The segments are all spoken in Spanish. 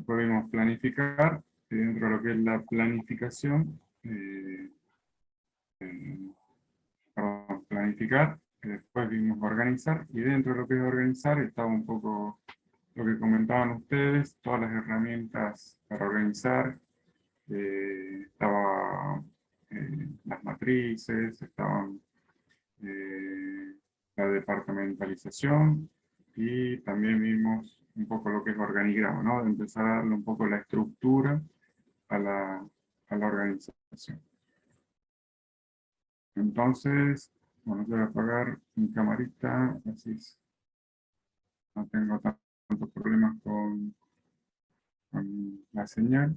pudimos planificar, y dentro de lo que es la planificación, planificar, después vimos organizar, y dentro de lo que es organizar estaba un poco lo que comentaban ustedes, todas las herramientas para organizar, estaba las matrices, estaban la departamentalización, y también vimos un poco lo que es organigrama, ¿no? De empezar a darle un poco la estructura a la organización. Entonces, bueno, voy a apagar mi camarita, así no tengo tantos problemas con la señal.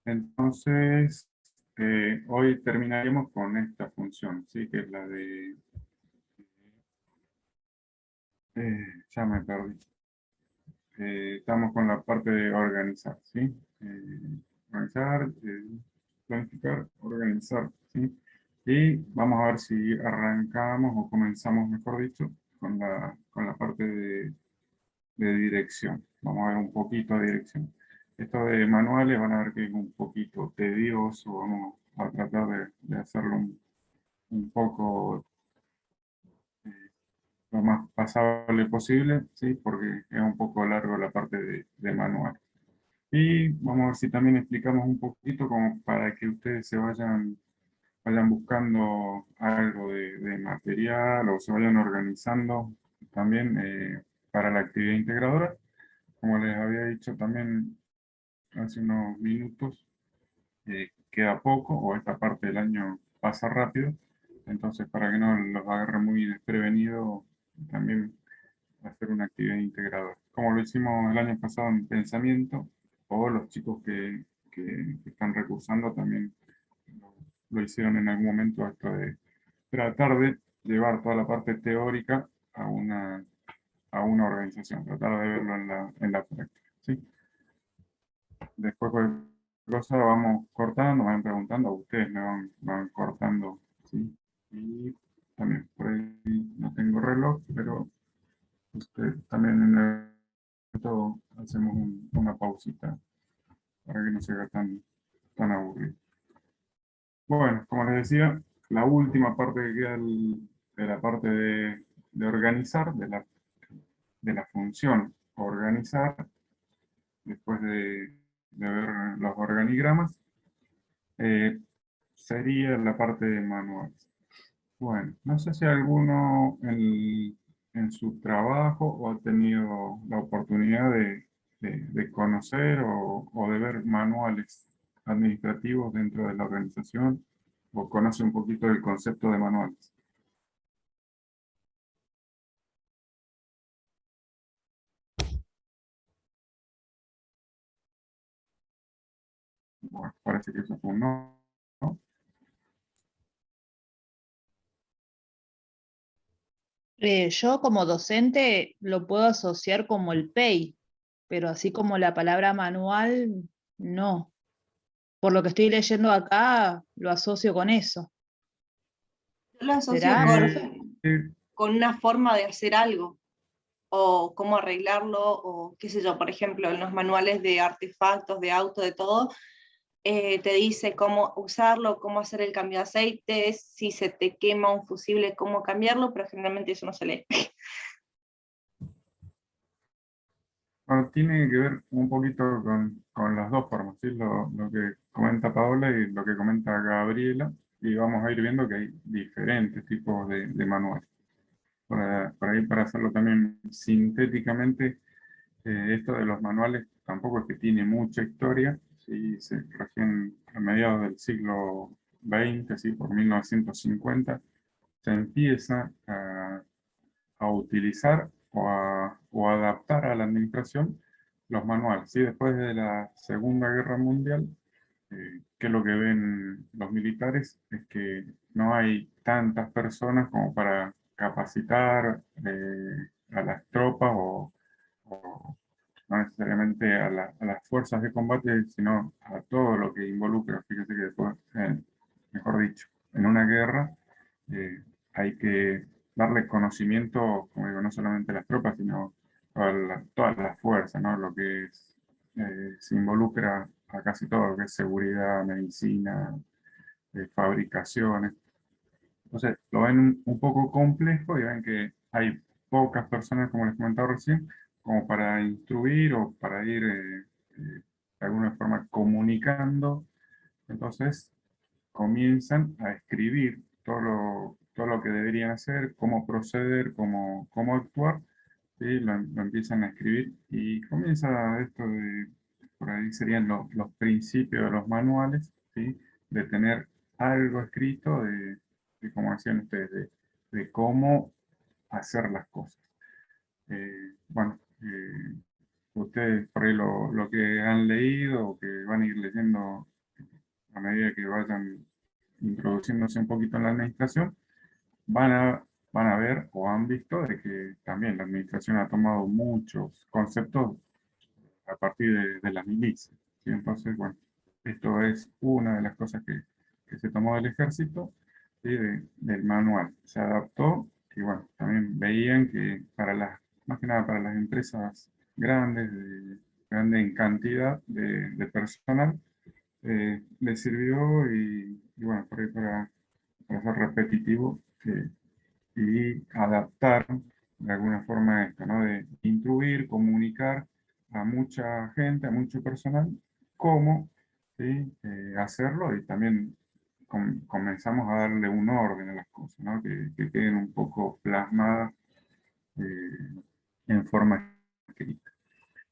Entonces, hoy terminaremos con esta función, ¿sí? Que es la de... ya me perdí. Estamos con la parte de organizar, ¿sí? Organizar, planificar, organizar, ¿sí? Y vamos a ver si arrancamos o comenzamos, mejor dicho, con la parte de dirección. Vamos a ver un poquito de dirección. Esto de manuales van a ver que es un poquito tedioso, vamos a tratar de hacerlo un poco lo más pasable posible, ¿sí? Porque es un poco largo la parte de manual. Y vamos a ver si también explicamos un poquito como para que ustedes vayan buscando algo de material o se vayan organizando también para la actividad integradora. Como les había dicho también hace unos minutos, queda poco o esta parte del año pasa rápido. Entonces, para que no los agarre muy desprevenidos, también hacer una actividad integradora. Como lo hicimos el año pasado en pensamiento, o los chicos que están recursando también lo hicieron en algún momento, esto de tratar de llevar toda la parte teórica a una organización, tratar de verlo en la práctica, ¿sí? Después cualquier cosa vamos cortando, me van preguntando, ustedes me van cortando, ¿sí? Y también por ahí no tengo reloj, pero también en el momento hacemos una pausita para que no se haga tan aburrido. Bueno, como les decía, la última parte que queda de la parte de organizar, de la función organizar, después de ver los organigramas, eh, sería la parte de manuales. Bueno, no sé si alguno en su trabajo o ha tenido la oportunidad de conocer o de ver manuales administrativos dentro de la organización o conoce un poquito del concepto de manuales. Bueno, parece que eso fue un no, ¿no? Yo como docente lo puedo asociar como el PEI, pero así como la palabra manual, no. Por lo que estoy leyendo acá, lo asocio con eso. Yo lo asocio ¿Será, profe? con una forma de hacer algo, o cómo arreglarlo, o qué sé yo, por ejemplo, en los manuales de artefactos, de auto, de todo, te dice cómo usarlo, cómo hacer el cambio de aceite, si se te quema un fusible, cómo cambiarlo, pero generalmente eso no se lee. Bueno, tiene que ver un poquito con las dos formas, ¿sí? Lo que comenta Paola y lo que comenta Gabriela, y vamos a ir viendo que hay diferentes tipos de manuales. Por ahí, para hacerlo también sintéticamente, esto de los manuales tampoco es que tiene mucha historia, ¿sí? Recién a mediados del siglo XX, ¿sí? Por 1950, se empieza a utilizar o adaptar a la administración los manuales, ¿sí? Después de la Segunda Guerra Mundial, que lo que ven los militares es que no hay tantas personas como para capacitar a las tropas o no necesariamente a las fuerzas de combate, sino a todo lo que involucra. Fíjate que después, mejor dicho, en una guerra hay que darle conocimiento, como digo, no solamente a las tropas, sino a toda la fuerza, ¿no? Lo que es, se involucra a casi todo, lo que es seguridad, medicina, fabricaciones. Entonces, lo ven un poco complejo y ven que hay pocas personas, como les comentaba recién, como para instruir o para ir de alguna forma comunicando. Entonces, comienzan a escribir todo lo que deberían hacer, cómo proceder, cómo actuar, y lo empiezan a escribir y comienza esto de, por ahí serían los principios de los manuales, ¿sí? De tener algo escrito como decían ustedes, de cómo hacer las cosas. Bueno, ustedes por ahí lo que han leído o que van a ir leyendo a medida que vayan introduciéndose un poquito en la administración, van a, van a ver o han visto de que también la administración ha tomado muchos conceptos a partir de las milicias, ¿sí? Entonces, bueno, esto es una de las cosas que se tomó del ejército, ¿sí? Del manual. Se adaptó y bueno, también veían que más que nada para las empresas grandes, grandes en cantidad de personal, les sirvió y bueno, por ahí para ser repetitivo, y adaptar de alguna forma esto, ¿no? De instruir, comunicar a mucha gente, a mucho personal, cómo, ¿sí? Hacerlo y también comenzamos a darle un orden a las cosas, ¿no? Que queden un poco plasmadas eh, en forma escrita.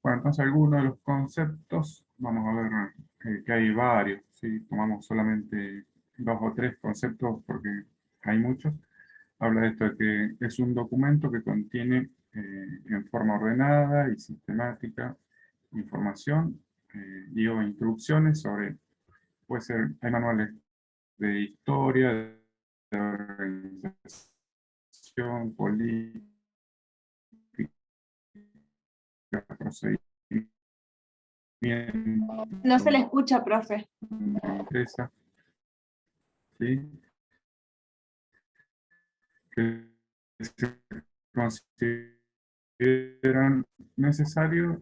Bueno, entonces algunos de los conceptos, vamos a ver que hay varios, ¿sí? Tomamos solamente dos o tres conceptos porque hay muchos. Habla de esto de que es un documento que contiene en forma ordenada y sistemática información y o instrucciones sobre, puede ser, hay manuales de historia, de organización, política, procedimiento, No se le escucha, profe. de empresa, ¿sí? Que se consideran necesarios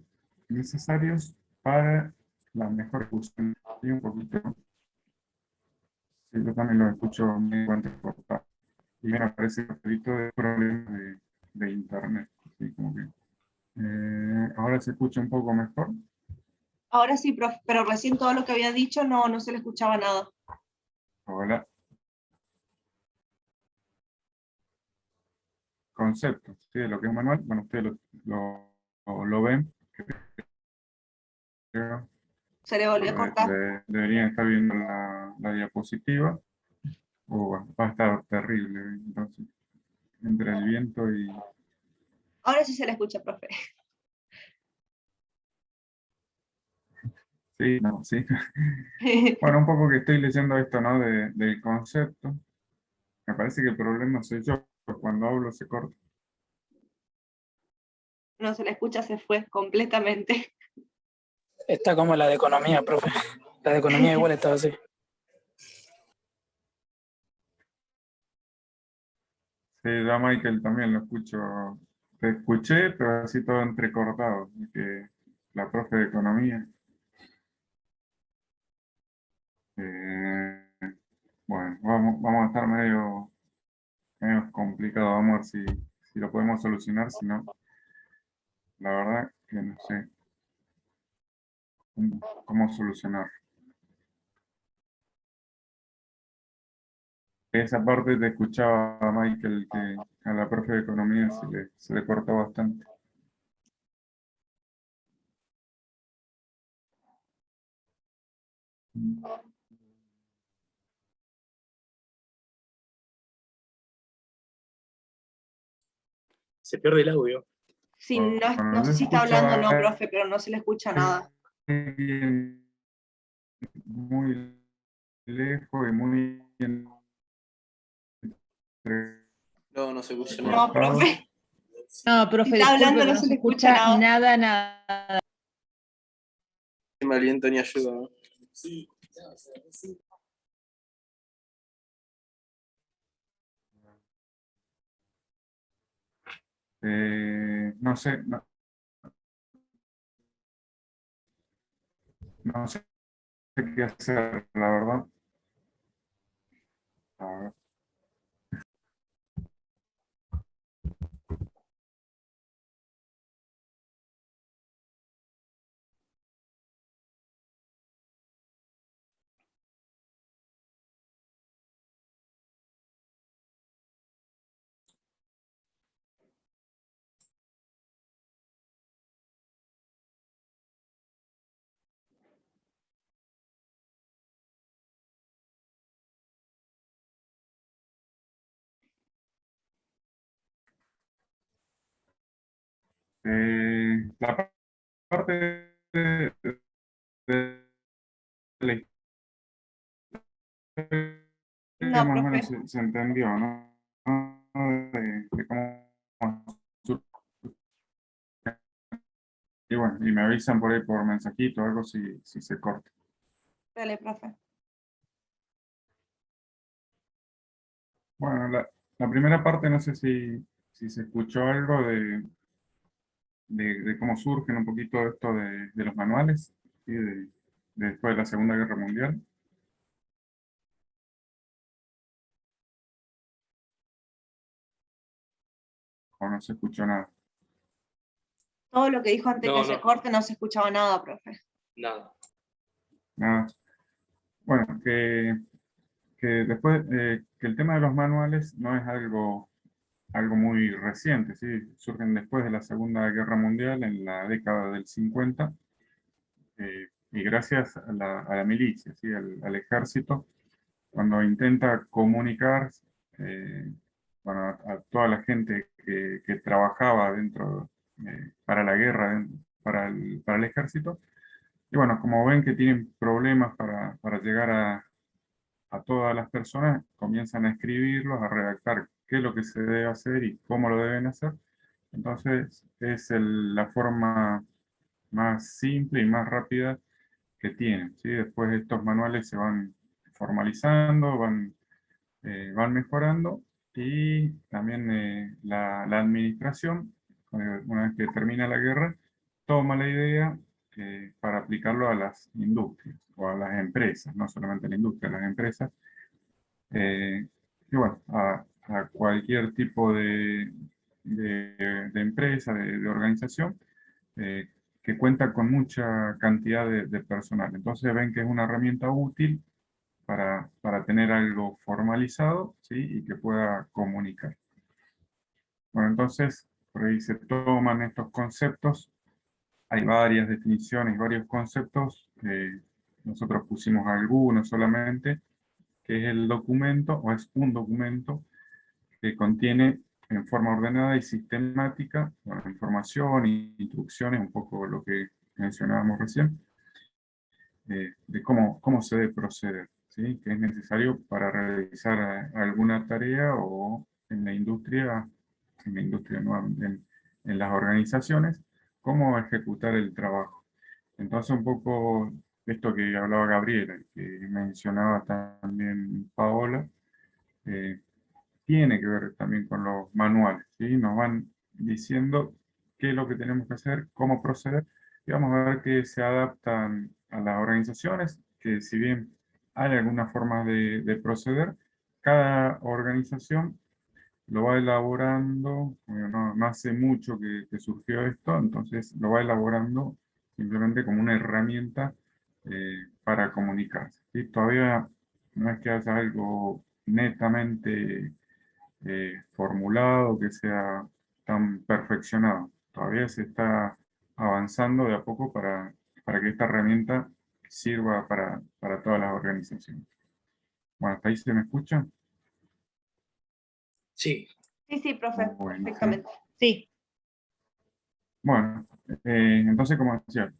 para la mejor ejecución. Y un poquito, sí, yo también lo escucho muy cortado. Y me aparece un poquito de problemas de internet. Así como que, ahora se escucha un poco mejor. Ahora sí, profe, pero recién todo lo que había dicho no se le escuchaba nada. Hola, conceptos, ¿sí? De lo que es un manual. Bueno, ustedes lo ven, creo. Se le volvió a cortar. Deberían estar viendo la diapositiva. Va a estar terrible. Entonces, entre el viento y... Ahora sí se le escucha, profe. Sí, no, sí. Bueno, un poco que estoy leyendo esto, ¿no? Del concepto. Me parece que el problema soy yo. Cuando hablo se corta. No se le escucha, se fue completamente. Está como la de economía, profe. La de economía igual estaba así. Sí, ya Michael también lo escucho. Te escuché, pero así todo entrecortado. Que la profe de economía. eh, bueno, vamos a estar medio complicado. Vamos a ver si lo podemos solucionar. Si no, la verdad que no sé cómo solucionar. Esa parte te escuchaba Michael, que a la profe de economía se le cortó bastante. Se pierde el audio. Sí, no Bueno, sé yo si está hablando o escucho no, a profe, pero no se le escucha nada. alguien muy lejos y muy No se escucha nada. No, entrecortado. profe. No, Si profe, está disculpe, hablando pero no no se se le escucha escucha nada. nada, nada. Ni me aliento ni ayuda, ¿no? No sé, no sé qué hacer, la verdad. A ver. La parte de la historia No, más o menos profe. se entendió, ¿no? De cómo surge. Y bueno, y me avisan por ahí por mensajito o algo si se corta. Dale, profe. Bueno, la primera parte no sé si se escuchó algo de cómo surgen un poquito esto de los manuales, ¿sí? Después de la Segunda Guerra Mundial. O no se escuchó nada. Todo lo que dijo antes No, que se no. corte no se escuchaba nada, profe. Nada. Nada. Bueno, que después, que el tema de los manuales no es algo muy reciente, ¿sí? Surgen después de la Segunda Guerra Mundial, en la década del 50, y gracias a la milicia, ¿sí? Al ejército, cuando intenta comunicar, eh, bueno, a toda la gente que trabajaba dentro, para la guerra, para el ejército, y bueno, como ven que tienen problemas para llegar a todas las personas, comienzan a escribirlos, a redactar qué es lo que se debe hacer y cómo lo deben hacer. Entonces, es la forma más simple y más rápida que tienen, ¿sí? Después estos manuales se van formalizando, van mejorando, y también la administración, una vez que termina la guerra, toma la idea para aplicarlo a las industrias o a las empresas, no solamente a la industria, a las empresas, eh, y bueno, a cualquier tipo de empresa, de organización, eh, que cuenta con mucha cantidad de personal. Entonces ven que es una herramienta útil para tener algo formalizado, ¿sí? Y que pueda comunicar. Bueno, entonces, por ahí se toman estos conceptos. Hay varias definiciones, varios conceptos. Nosotros pusimos algunos solamente, que es el documento, o es un documento que contiene en forma ordenada y sistemática, bueno, información e instrucciones, un poco lo que mencionábamos recién, de cómo se debe proceder, ¿sí? Que es necesario para realizar alguna tarea o en la industria, ¿no? En las organizaciones, cómo ejecutar el trabajo. Entonces, un poco esto que hablaba Gabriela, que mencionaba también Paola, eh, tiene que ver también con los manuales, ¿sí? Nos van diciendo qué es lo que tenemos que hacer, cómo proceder, y vamos a ver que se adaptan a las organizaciones, que si bien hay algunas formas de proceder, cada organización lo va elaborando, no hace mucho que surgió esto, entonces lo va elaborando simplemente como una herramienta para comunicarse, ¿sí? Todavía no es que haya algo netamente formulado, que sea tan perfeccionado. Todavía se está avanzando de a poco para que esta herramienta sirva para todas las organizaciones. Bueno, ¿hasta ahí se me escucha? Sí. Sí, sí, profe, Bueno, sí. perfectamente. Sí, Bueno, entonces, como decía,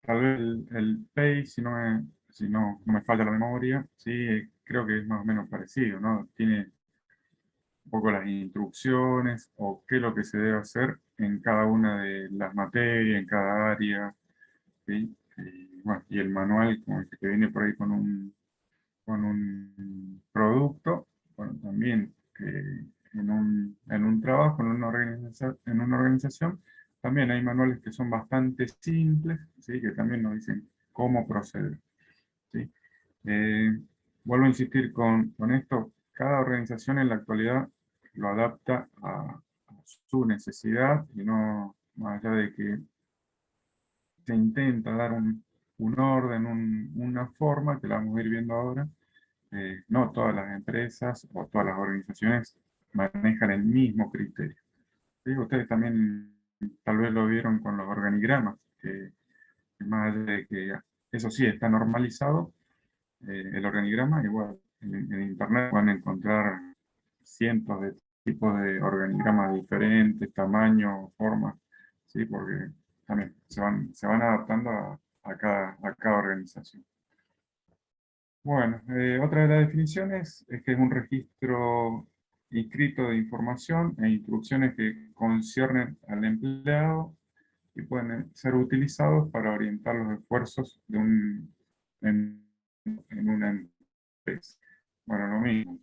tal vez el PEI, si no me falla la memoria, sí, creo que es más o menos parecido, ¿no? Tiene un poco las instrucciones o qué es lo que se debe hacer en cada una de las materias, en cada área, ¿sí? Y, bueno, y el manual como el que viene por ahí con un producto, bueno, también en un trabajo, en una organización, también hay manuales que son bastante simples, ¿sí? Que también nos dicen cómo proceder. ¿Sí? Vuelvo a insistir con esto, cada organización en la actualidad lo adapta a su necesidad y no más allá de que se intenta dar un orden, una forma, que la vamos a ir viendo ahora. No todas las empresas o todas las organizaciones manejan el mismo criterio. ¿Sí? Ustedes también tal vez lo vieron con los organigramas, que más allá de que eso sí está normalizado, el organigrama igual en internet van a encontrar cientos de tipos de organigramas diferentes, tamaños, formas, ¿sí? Porque también se van adaptando a cada organización. Bueno, otra de las definiciones es que es un registro inscrito de información e instrucciones que conciernen al empleado y pueden ser utilizados para orientar los esfuerzos en una empresa. Bueno, lo mismo.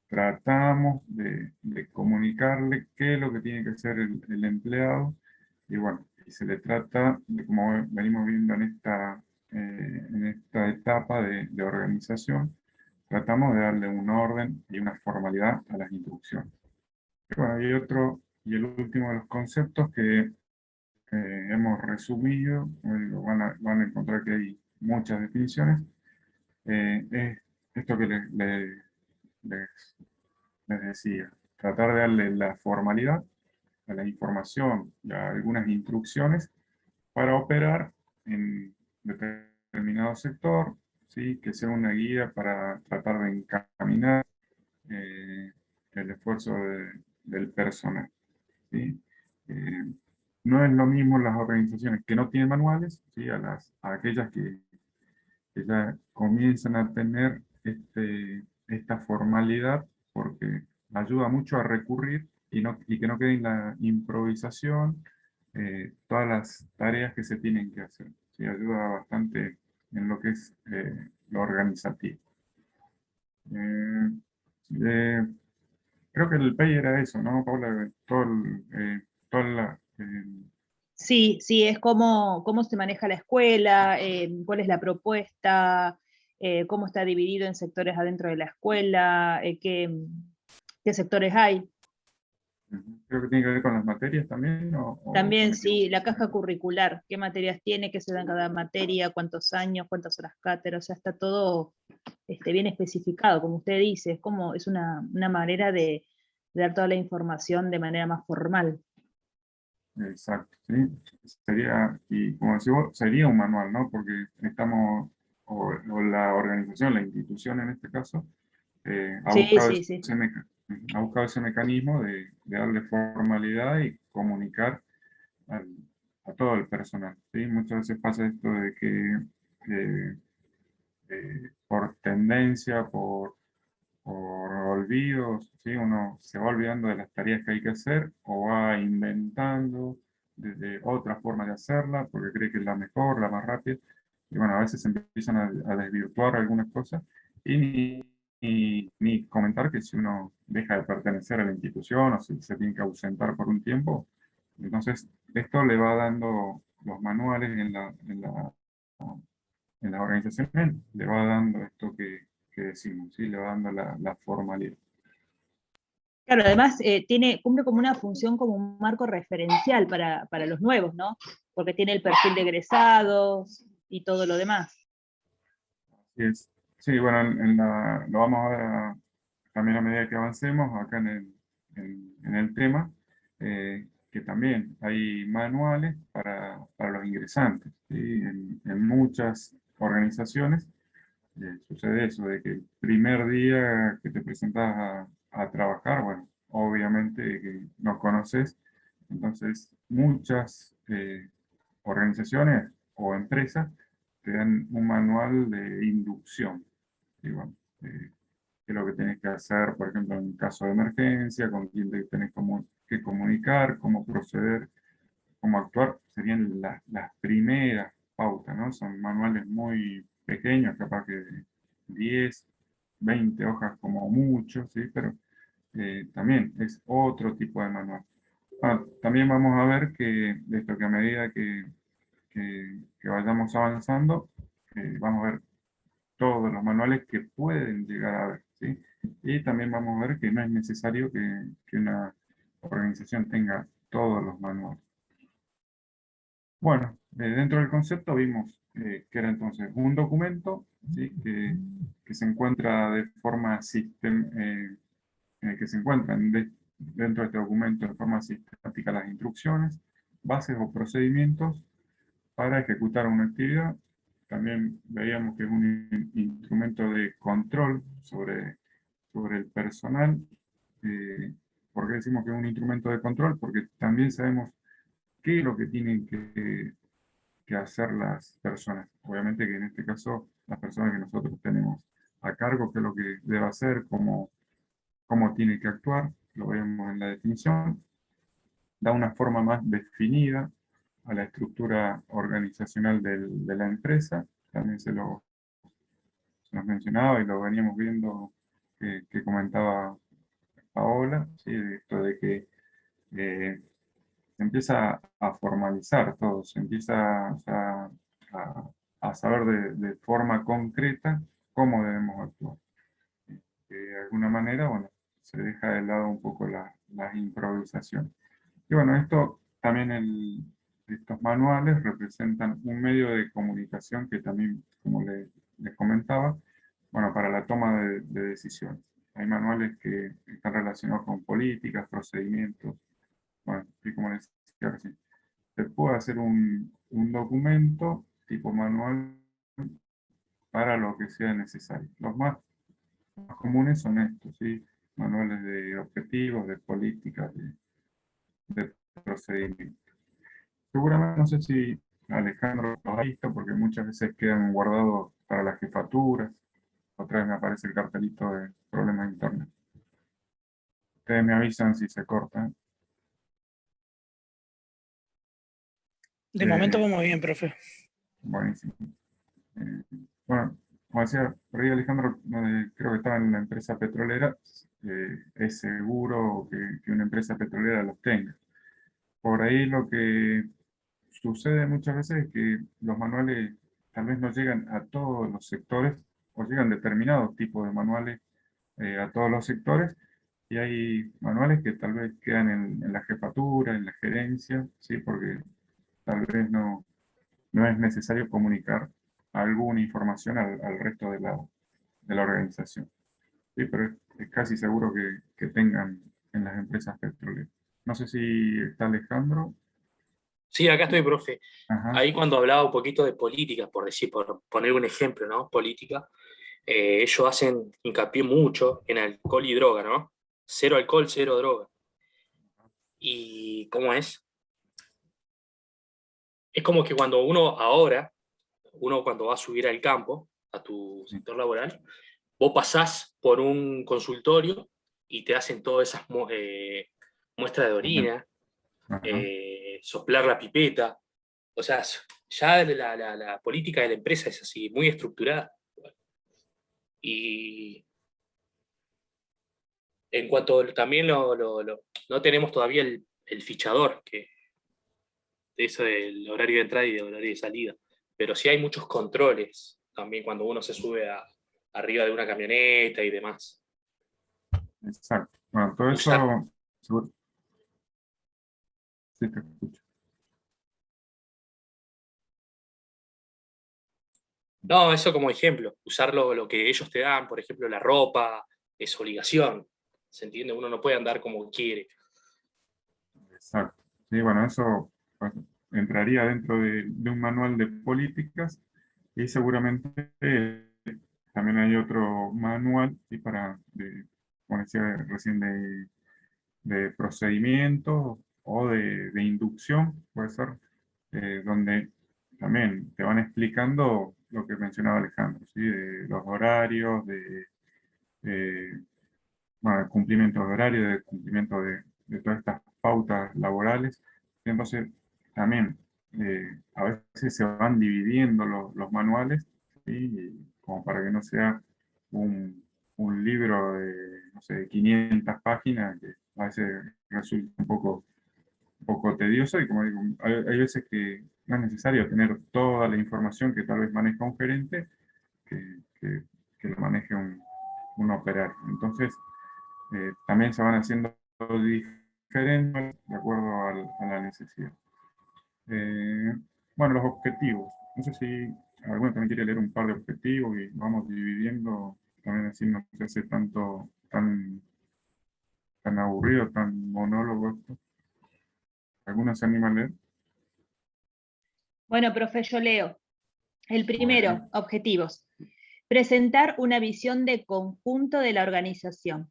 Tratamos de comunicarle qué es lo que tiene que hacer el empleado y bueno, y se le trata, de, como venimos viendo en esta etapa de organización, tratamos de darle un orden y una formalidad a las instrucciones. Y bueno, y el último de los conceptos que hemos resumido, van a encontrar que hay muchas definiciones, es esto que les- les decía, tratar de darle la formalidad a la información y a algunas instrucciones para operar en determinado sector, ¿sí? Que sea una guía para tratar de encaminar eh, el esfuerzo del personal. ¿Sí? Eh, no es lo mismo las organizaciones que no tienen manuales, ¿sí? A aquellas que ya comienzan a tener esta formalidad porque ayuda mucho a recurrir y que no quede en la improvisación todas las tareas que se tienen que hacer. ¿Sí? Ayuda bastante en lo que es lo organizativo. Eh, eh, Creo que el PEI era eso, ¿no, Paula? Toda Sí, sí, es cómo se maneja la escuela, cuál es la propuesta, cómo está dividido en sectores adentro de la escuela, qué sectores hay. creo que tiene que ver con las materias también, o También me equivoco. sí, la caja curricular, qué materias tiene, qué se da en cada materia, cuántos años, cuántas horas cátedra, o sea, está todo bien especificado, como usted dice, es una manera de dar toda la información de manera más formal. Exacto, ¿sí? Y como decimos, sería un manual, ¿no? Porque o la organización, la institución en este caso, ha Sí, buscado sí, sí. ha buscado ese mecanismo de darle formalidad y comunicar al- a todo el personal, ¿sí? Muchas veces pasa esto de que eh, por tendencia, por olvidos, ¿sí? Uno se va olvidando de las tareas que hay que hacer o va inventando desde otra forma de hacerla porque cree que es la mejor, la más rápida. Y bueno, a veces se empiezan a desvirtuar algunas cosas y ni comentar que si uno deja de pertenecer a la institución o si se tiene que ausentar por un tiempo, entonces esto le va dando los manuales en las organizaciones, le va dando esto que decimos, ¿sí? Le va dando la formalidad. Claro, además cumple como una función como un marco referencial para los nuevos, ¿no? Porque tiene el perfil de egresados y todo lo demás. Así es. Sí, bueno, lo vamos a ver también a medida que avancemos acá en el tema, que también hay manuales para los ingresantes, ¿sí? En muchas organizaciones sucede eso, de que el primer día que te presentas a trabajar, bueno, obviamente que no conoces, entonces muchas organizaciones o empresas te dan un manual de inducción, y bueno, qué es lo que tienes que hacer, por ejemplo, en caso de emergencia, con quién te tenés que comunicar, cómo proceder, cómo actuar, serían las primeras pautas, ¿no? Son manuales muy pequeños, capaz que 10, 20 hojas como mucho, ¿sí? Pero también es otro tipo de manual. También vamos a ver que a medida que que vayamos avanzando, vamos a ver todos los manuales que pueden llegar a ver, ¿sí? Y también vamos a ver que no es necesario que una organización tenga todos los manuales. Bueno, dentro del concepto vimos que era entonces un documento, ¿sí? que se encuentra de forma que se encuentran dentro de este documento de forma sistemática las instrucciones, bases o procedimientos para ejecutar una actividad. También veíamos que es un instrumento de control sobre el personal. ¿Por qué decimos que es un instrumento de control? Porque también sabemos qué es lo que tienen que hacer las personas. Obviamente que en este caso las personas que nosotros tenemos a cargo, qué es lo que debe hacer, cómo tiene que actuar, lo vemos en la definición. Da una forma más definida a la estructura organizacional de la empresa. También se nos mencionaba y lo veníamos viendo que comentaba Paola, ¿sí? De esto de que se empieza a formalizar todo, se empieza a saber de forma concreta cómo debemos actuar. De alguna manera, bueno, se deja de lado un poco las improvisaciones. Y bueno, esto también estos manuales representan un medio de comunicación que también, como les comentaba, bueno, para la toma de decisiones. Hay manuales que están relacionados con políticas, procedimientos, bueno, y como les decía recién, se puede hacer un documento tipo manual para lo que sea necesario. Los más comunes son estos, ¿sí? Manuales de objetivos, de políticas, de procedimientos. Seguramente, no sé si Alejandro los ha visto, porque muchas veces quedan guardados para las jefaturas. Otra vez me aparece el cartelito de problemas de internet. Ustedes me avisan si se cortan. De momento Eh, vamos bien, profe. buenísimo. Eh, bueno, como decía, por ahí Alejandro, creo que estaba en la empresa petrolera. Es seguro que una empresa petrolera los tenga. Por ahí lo que sucede muchas veces es que los manuales tal vez no llegan a todos los sectores o llegan determinados tipos de manuales a todos los sectores y hay manuales que tal vez quedan en la jefatura, en la gerencia, ¿sí? Porque tal vez no es necesario comunicar alguna información al resto de la organización. Sí, pero es casi seguro que tengan en las empresas petroleras. No sé si está Alejandro. Sí, acá estoy, profe. Ajá, Ahí cuando hablaba un poquito de política, por decir, por poner un ejemplo, ¿no? Política, ellos hacen hincapié mucho en alcohol y droga, ¿no? Cero alcohol, cero droga. ¿Y cómo es? Es como que cuando uno cuando va a subir al campo, a tu sí, sector laboral, vos pasás por un consultorio y te hacen todas esas muestras de orina, ajá, soplar la pipeta. O sea, ya la política de la empresa es así, muy estructurada. Y en cuanto también no tenemos todavía el fichador, que de eso del horario de entrada y del horario de salida. Pero sí hay muchos controles también cuando uno se sube arriba de una camioneta y demás. exacto. Bueno, todo Usar, eso, sí te escucho. no, eso como ejemplo, usar lo que ellos te dan, por ejemplo, la ropa, es obligación. ¿Se entiende? Uno no puede andar como quiere. Exacto. Sí, bueno, eso pues, entraría dentro de un manual de políticas y seguramente también hay otro manual, ¿sí? Como decía recién, de procedimientos o de inducción, puede ser, donde también te van explicando lo que mencionaba Alejandro, ¿sí? De los horarios, de, bueno, el cumplimiento de horario, de cumplimiento de todas estas pautas laborales. Entonces, también a veces se van dividiendo los manuales, ¿sí? Y como para que no sea un libro de, no sé, de 500 páginas, que a veces resulta un poco tedioso y como digo, hay veces que no es necesario tener toda la información que tal vez maneja un gerente, que lo maneje un operario. Entonces, también se van haciendo diferentes de acuerdo a la necesidad. Bueno, los objetivos. No sé si alguno también quiere leer un par de objetivos y vamos dividiendo, también así no se hace tan aburrido, tan monólogo esto. ¿Alguno se anima a leer? Bueno, profe, yo leo. El primero, Bueno. objetivos. Presentar una visión de conjunto de la organización.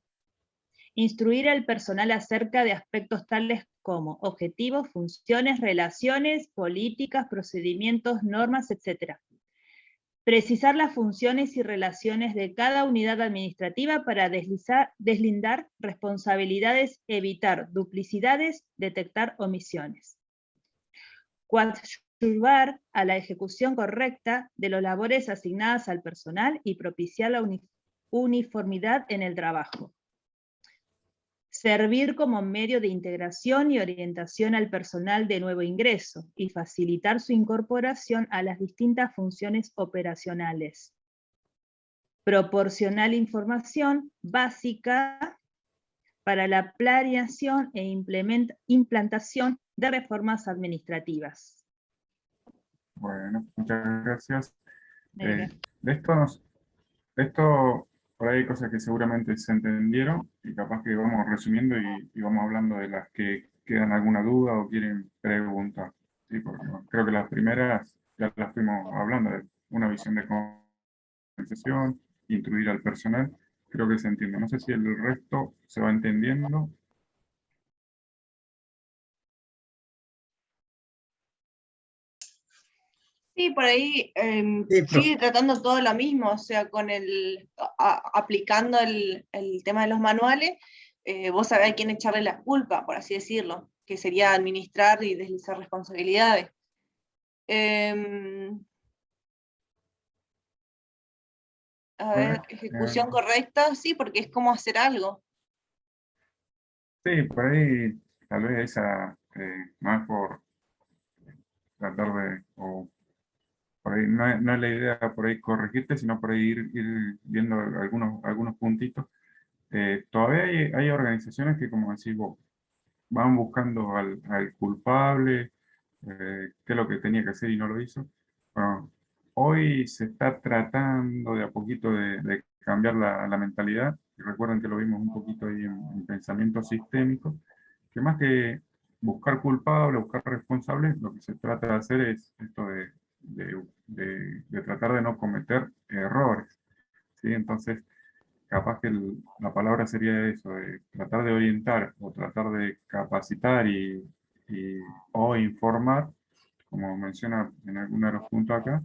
Instruir al personal acerca de aspectos tales como objetivos, funciones, relaciones, políticas, procedimientos, normas, etc. Precisar las funciones y relaciones de cada unidad administrativa para deslindar responsabilidades, evitar duplicidades, detectar omisiones. Coadyuvar a la ejecución correcta de las labores asignadas al personal y propiciar la uniformidad en el trabajo. Servir como medio de integración y orientación al personal de nuevo ingreso y facilitar su incorporación a las distintas funciones operacionales. Proporcionar información básica para la planeación e implantación de reformas administrativas. Bueno, muchas gracias. Mira. De esto, por ahí hay cosas que seguramente se entendieron y capaz que vamos resumiendo y vamos hablando de las que quedan alguna duda o quieren preguntar. ¿Sí? Porque bueno, creo que las primeras ya las fuimos hablando, de una visión de organización, incluir al personal, creo que se entiende. No sé si el resto se va entendiendo. Sí, por ahí Sí, profe. sigue tratando todo lo mismo, o sea, aplicando el tema de los manuales, vos sabés a quién echarle la culpa, por así decirlo, que sería administrar y deslizar responsabilidades. A ver, ejecución correcta, sí, porque es como hacer algo. Sí, por ahí tal vez esa, más por tratar de, o por ahí no es la idea por ahí corregirte, sino por ahí ir viendo algunos puntitos. Todavía hay organizaciones que, como decís vos, van buscando al culpable, qué es lo que tenía que hacer y no lo hizo. Bueno, hoy se está tratando de a poquito de cambiar la mentalidad, y recuerden que lo vimos un poquito ahí en pensamiento sistémico, que más que buscar culpables, buscar responsables, lo que se trata de hacer es esto de tratar de no cometer errores, ¿sí? Entonces, capaz que la palabra sería eso, de tratar de orientar o tratar de capacitar o informar, como menciona en alguno de los puntos acá,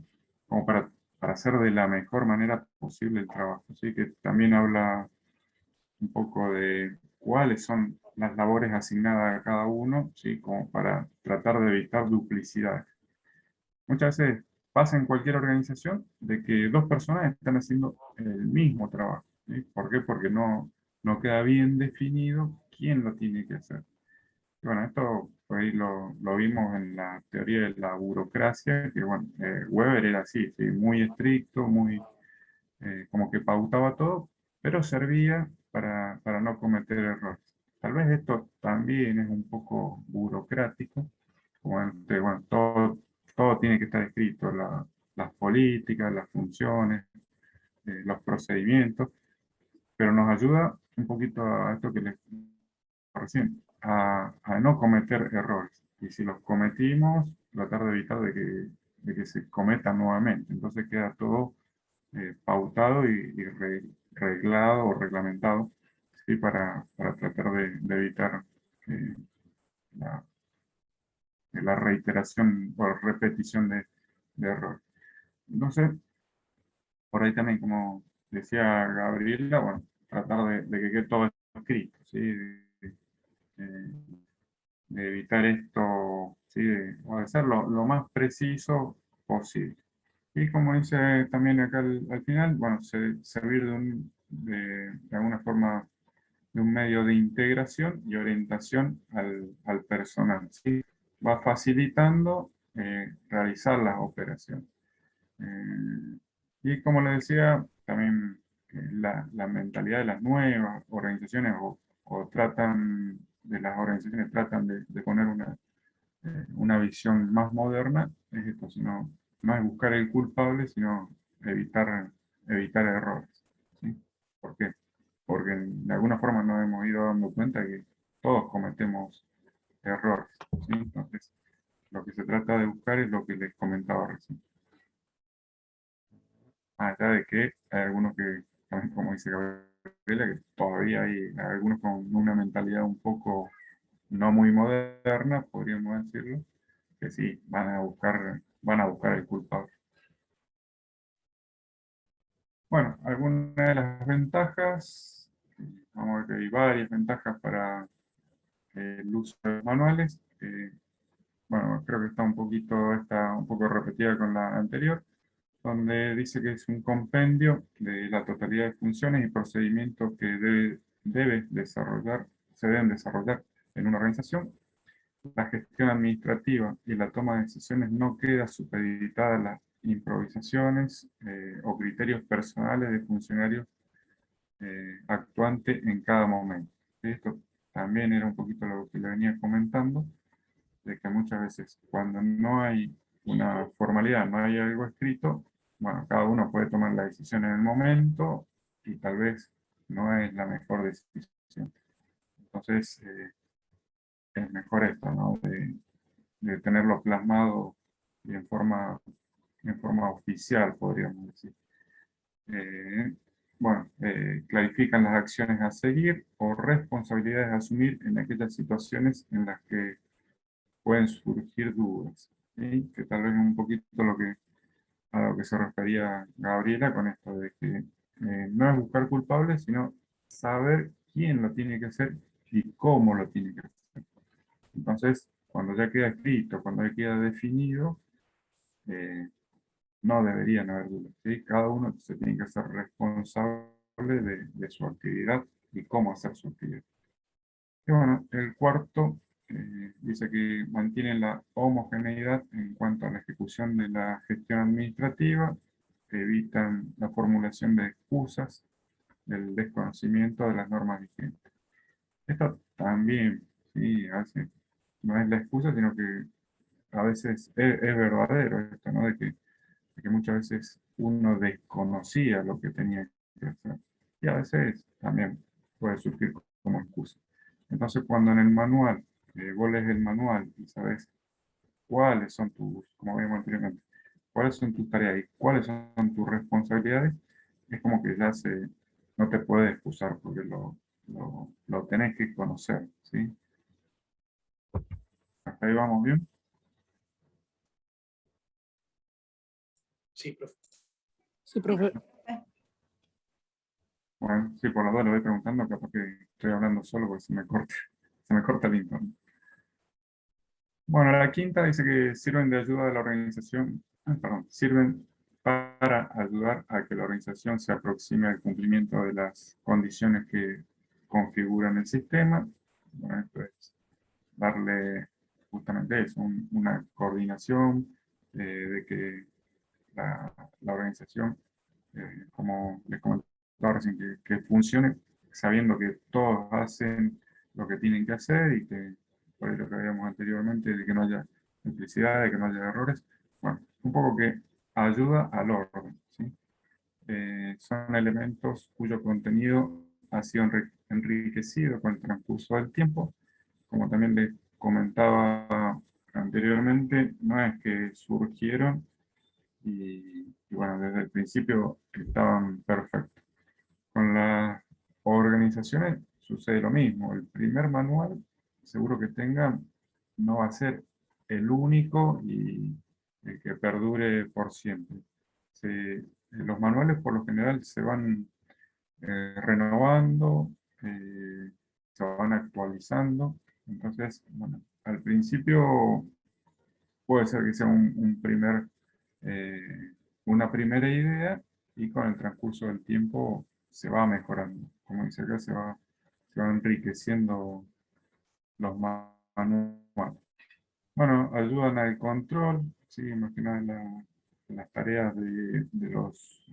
como para hacer de la mejor manera posible el trabajo. Así que también habla un poco de cuáles son las labores asignadas a cada uno, ¿sí? Como para tratar de evitar duplicidades. Muchas veces pasa en cualquier organización de que dos personas están haciendo el mismo trabajo, ¿sí? ¿Por qué? Porque no queda bien definido quién lo tiene que hacer. Y bueno, esto por ahí lo vimos en la teoría de la burocracia, que bueno, Weber era así, ¿sí? Muy estricto, muy como que pautaba todo, pero servía para no cometer errores. Tal vez esto también es un poco burocrático, como bueno, todo tiene que estar escrito, las políticas, las funciones, los procedimientos, pero nos ayuda un poquito a esto que les dije recién, a no cometer errores. Y si los cometimos, tratar de evitar de que se cometan nuevamente. Entonces queda todo pautado y reglado o reglamentado, ¿sí? Para tratar de evitar eh, la, la reiteración o repetición de errores. Entonces, por ahí también, como decía Gabriela, bueno, tratar de que quede todo escrito, ¿sí? De evitar esto, ¿sí? O de ser lo más preciso posible. Y como dice también acá al final, bueno, servir de alguna forma de un medio de integración y orientación al personal, ¿sí? Va facilitando realizar las operaciones. Y como le decía, también la mentalidad de las nuevas organizaciones o tratan, de las organizaciones tratan de poner una visión más moderna, es esto, sino, no es buscar el culpable, sino evitar errores. ¿Sí? ¿Por qué? Porque de alguna forma nos hemos ido dando cuenta que todos cometemos errores. ¿Sí? Entonces, lo que se trata de buscar es lo que les comentaba recién. Más allá de que hay algunos que, también como dice Gabriela, que todavía hay algunos con una mentalidad un poco no muy moderna, podríamos decirlo, que sí, van a buscar el culpable. Bueno, algunas de las ventajas, vamos a ver que hay varias ventajas para el uso de los manuales. Bueno, creo que está un poco repetida con la anterior, donde dice que es un compendio de la totalidad de funciones y procedimientos que se deben desarrollar en una organización. La gestión administrativa y la toma de decisiones no queda supeditada a las improvisaciones o criterios personales de funcionarios actuantes en cada momento. Esto también era un poquito lo que le venía comentando, de que muchas veces cuando no hay una formalidad, no hay algo escrito, bueno, cada uno puede tomar la decisión en el momento y tal vez no es la mejor decisión. Entonces, es mejor esto, ¿no? De tenerlo plasmado y en forma oficial, podríamos decir. Bueno, clarifican las acciones a seguir o responsabilidades a asumir en aquellas situaciones en las que pueden surgir dudas. ¿Sí? Que tal vez es un poquito a lo que se refería Gabriela con esto de que no es buscar culpables, sino saber quién lo tiene que hacer y cómo lo tiene que hacer. Entonces, cuando ya queda escrito, cuando ya queda definido, no deberían haber dudas. ¿Sí? Cada uno se tiene que hacer responsable de su actividad y cómo hacer su actividad. Y bueno, el cuarto dice que mantiene la homogeneidad en cuanto a la ejecución de la gestión administrativa, evitan la formulación de excusas del desconocimiento de las normas vigentes. Esto también, sí, no es la excusa, sino que a veces es verdadero esto, ¿no? De que muchas veces uno desconocía lo que tenía que hacer. Y a veces también puede surgir como excusa. Entonces, cuando en el manual, vos lees el manual y sabes cuáles son como vimos anteriormente, cuáles son tus tareas y cuáles son tus responsabilidades, es como que no te puedes excusar porque lo tenés que conocer, ¿sí? ¿Hasta ahí vamos bien? Sí, profe. Sí, profe. Bueno, sí, por la duda lo voy preguntando, capaz que estoy hablando solo porque se me corta el internet. Bueno, la quinta dice que sirven de ayuda a la organización, sirven para ayudar a que la organización se aproxime al cumplimiento de las condiciones que configuran el sistema. Bueno, esto es darle justamente eso, una coordinación de que la organización, como les comentaba recién, que funcione sabiendo que todos hacen lo que tienen que hacer y que, por lo que veíamos anteriormente, de que no haya duplicidad, de que no haya errores. Bueno, un poco que ayuda al orden, ¿sí? Son elementos cuyo contenido ha sido enriquecido con el transcurso del tiempo. Como también les comentaba anteriormente, no es que surgieron y bueno, desde el principio estaban perfectos. Con las organizaciones sucede lo mismo. El primer manual, seguro que tengan, no va a ser el único y el que perdure por siempre. Los manuales por lo general se van renovando, se van actualizando. Entonces, bueno, al principio puede ser que sea eh, una primera idea y con el transcurso del tiempo se va mejorando. Como dice acá, se va enriqueciendo los manuales. Bueno, ayudan al control, sí, más que nada en las tareas de los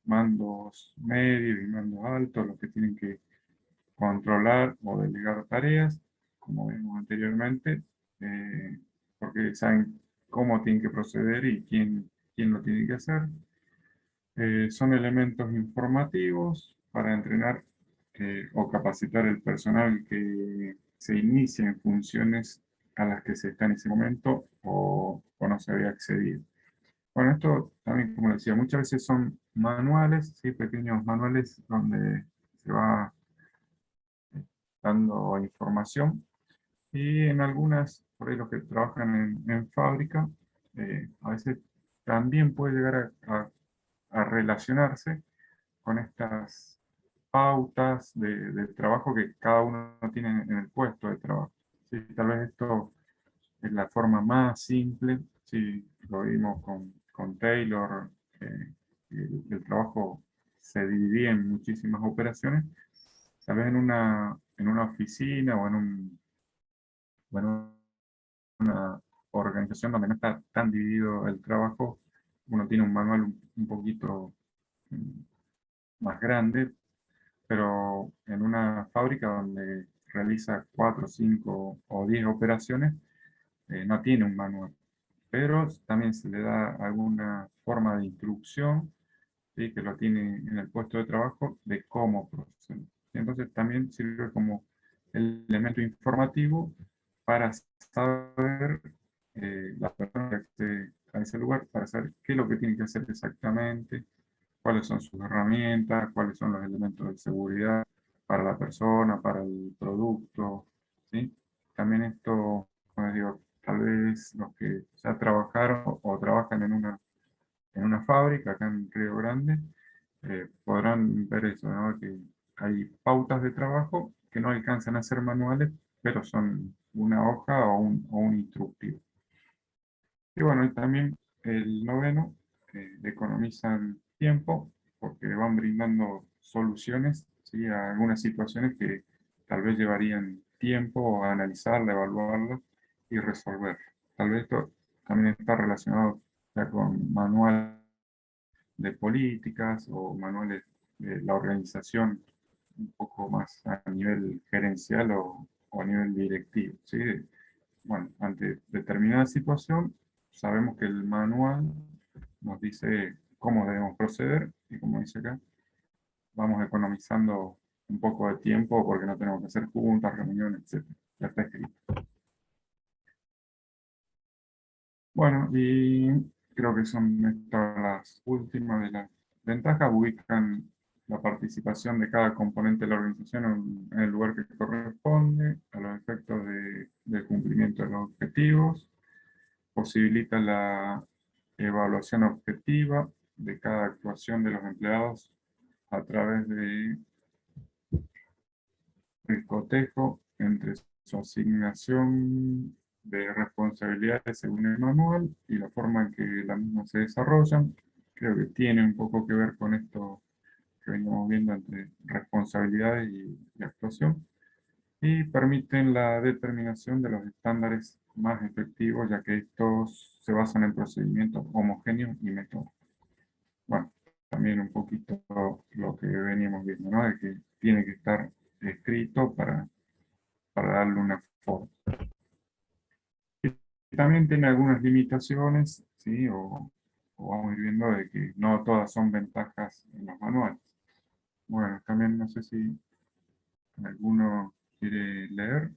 mandos medios y mandos altos, los que tienen que controlar o delegar tareas, como vimos anteriormente, porque saben cómo tienen que proceder y quién lo tiene que hacer. Son elementos informativos para entrenar o capacitar el personal que se inicia en funciones a las que se está en ese momento o no se había accedido. Bueno, esto también, como decía, muchas veces son manuales, ¿sí? Pequeños manuales donde se va dando información y en algunas, por ahí los que trabajan en fábrica, a veces también puede llegar a relacionarse con estas pautas de trabajo que cada uno tiene en el puesto de trabajo. Sí, tal vez esto es la forma más simple, sí, lo vimos con Taylor, el trabajo se dividía en muchísimas operaciones, tal vez en una oficina o o en una organización donde no está tan dividido el trabajo, uno tiene un manual un poquito mm, más grande, pero en una fábrica donde realiza 4, 5 o 10 operaciones, no tiene un manual, pero también se le da alguna forma de instrucción, ¿sí? Que lo tiene en el puesto de trabajo de cómo proceder. Entonces también sirve como elemento informativo para saber la persona que accede a ese lugar, para saber qué es lo que tiene que hacer exactamente, cuáles son sus herramientas, cuáles son los elementos de seguridad para la persona, para el producto, ¿sí? También esto, como les digo, tal vez los que ya trabajaron o trabajan en una fábrica acá en Río Grande, podrán ver eso, ¿no? Que hay pautas de trabajo que no alcanzan a ser manuales, pero son una hoja o un instructivo. Y bueno, y también el noveno, economizan tiempo porque van brindando soluciones, ¿sí? A algunas situaciones que tal vez llevarían tiempo a analizarla, evaluarla y resolver. Tal vez esto también está relacionado ya con manuales de políticas o manuales de la organización un poco más a nivel gerencial o a nivel directivo, ¿sí? Bueno, ante determinada situación, sabemos que el manual nos dice cómo debemos proceder y como dice acá, vamos economizando un poco de tiempo porque no tenemos que hacer juntas, reuniones, etc. Ya está escrito. Bueno, y creo que son estas las últimas de las ventajas. Ubican la participación de cada componente de la organización en el lugar que corresponde a los efectos del cumplimiento de los objetivos. Posibilita la evaluación objetiva de cada actuación de los empleados a través del cotejo entre su asignación de responsabilidades según el manual y la forma en que las mismas se desarrollan. Creo que tiene un poco que ver con esto que venimos viendo entre responsabilidades y actuación. Y permiten la determinación de los estándares más efectivos, ya que estos se basan en procedimientos homogéneos y métodos. Bueno, también un poquito lo que veníamos viendo, ¿no? De que tiene que estar escrito para darle una forma. Y también tiene algunas limitaciones, ¿sí? O vamos a ir viendo de que no todas son ventajas en los manuales. Bueno, también no sé si alguno quiere leer.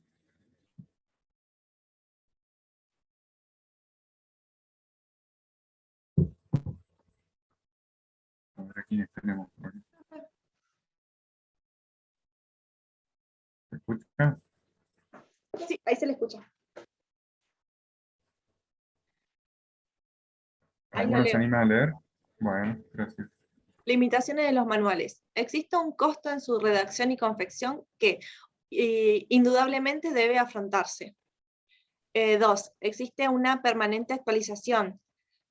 A ver a quiénes tenemos por aquí. ¿Se escucha? Sí, ahí se le escucha. Ahí lo ¿Alguno se leo. anima a leer? Bueno, gracias. Limitaciones de los manuales. Existe un costo en su redacción y confección que indudablemente debe afrontarse. 2. Existe una permanente actualización,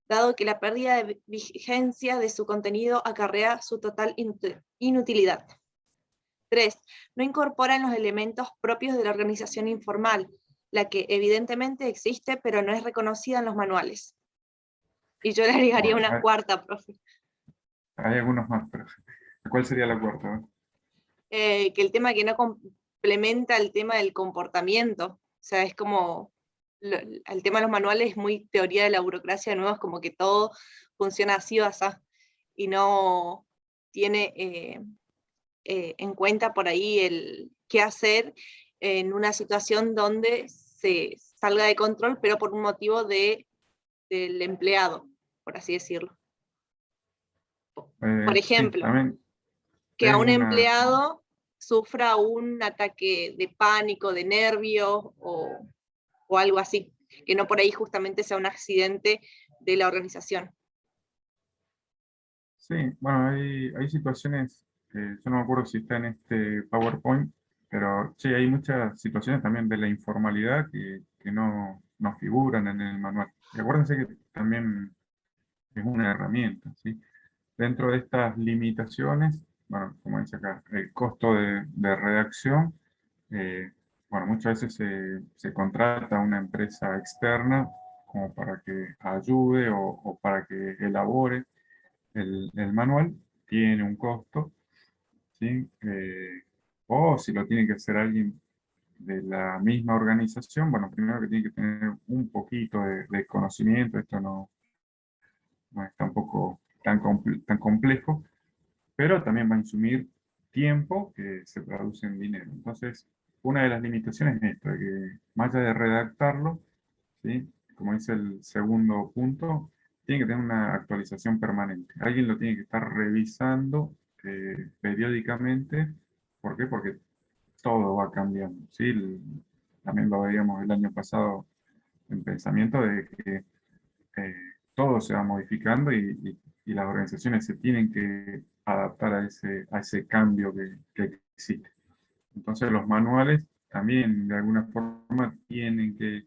dado que la pérdida de vigencia de su contenido acarrea su total inutilidad. 3. No incorporan los elementos propios de la organización informal, la que evidentemente existe, pero no es reconocida en los manuales. Y yo le agregaría Bueno, una cuarta, profe. hay algunos más, pero ¿cuál sería la cuarta? Que el tema que no complementa el tema del comportamiento. O sea, es como, el tema de los manuales es muy teoría de la burocracia, de nuevo, es como que todo funciona así o así, y no tiene en cuenta por ahí el qué hacer en una situación donde se salga de control, pero por un motivo del empleado, por así decirlo. Por Sí, ejemplo, también que a tengo un una... empleado sufra un ataque de pánico, de nervios o algo así, que no por ahí justamente sea un accidente de la organización. Sí, bueno, hay situaciones, yo no me acuerdo si está en este PowerPoint, pero sí, hay muchas situaciones también de la informalidad que no figuran en el manual. Y acuérdense que también es una herramienta, ¿sí? Dentro de estas limitaciones, bueno, como dice acá, el costo de redacción, bueno, muchas veces se contrata a una empresa externa como para que ayude o para que elabore el manual, tiene un costo, ¿sí? O si lo tiene que hacer alguien de la misma organización, bueno, primero que tiene que tener un poquito de conocimiento, esto no es tampoco tan complejo, pero también va a insumir tiempo que se traduce en dinero. Entonces, una de las limitaciones es esto, de que más allá de redactarlo, ¿sí? Como dice el segundo punto, tiene que tener una actualización permanente. Alguien lo tiene que estar revisando periódicamente. ¿Por qué? Porque todo va cambiando, ¿sí? También lo veíamos el año pasado en pensamiento de que eh, todo se va modificando y las organizaciones se tienen que adaptar a ese cambio que existe. Entonces los manuales también de alguna forma tienen que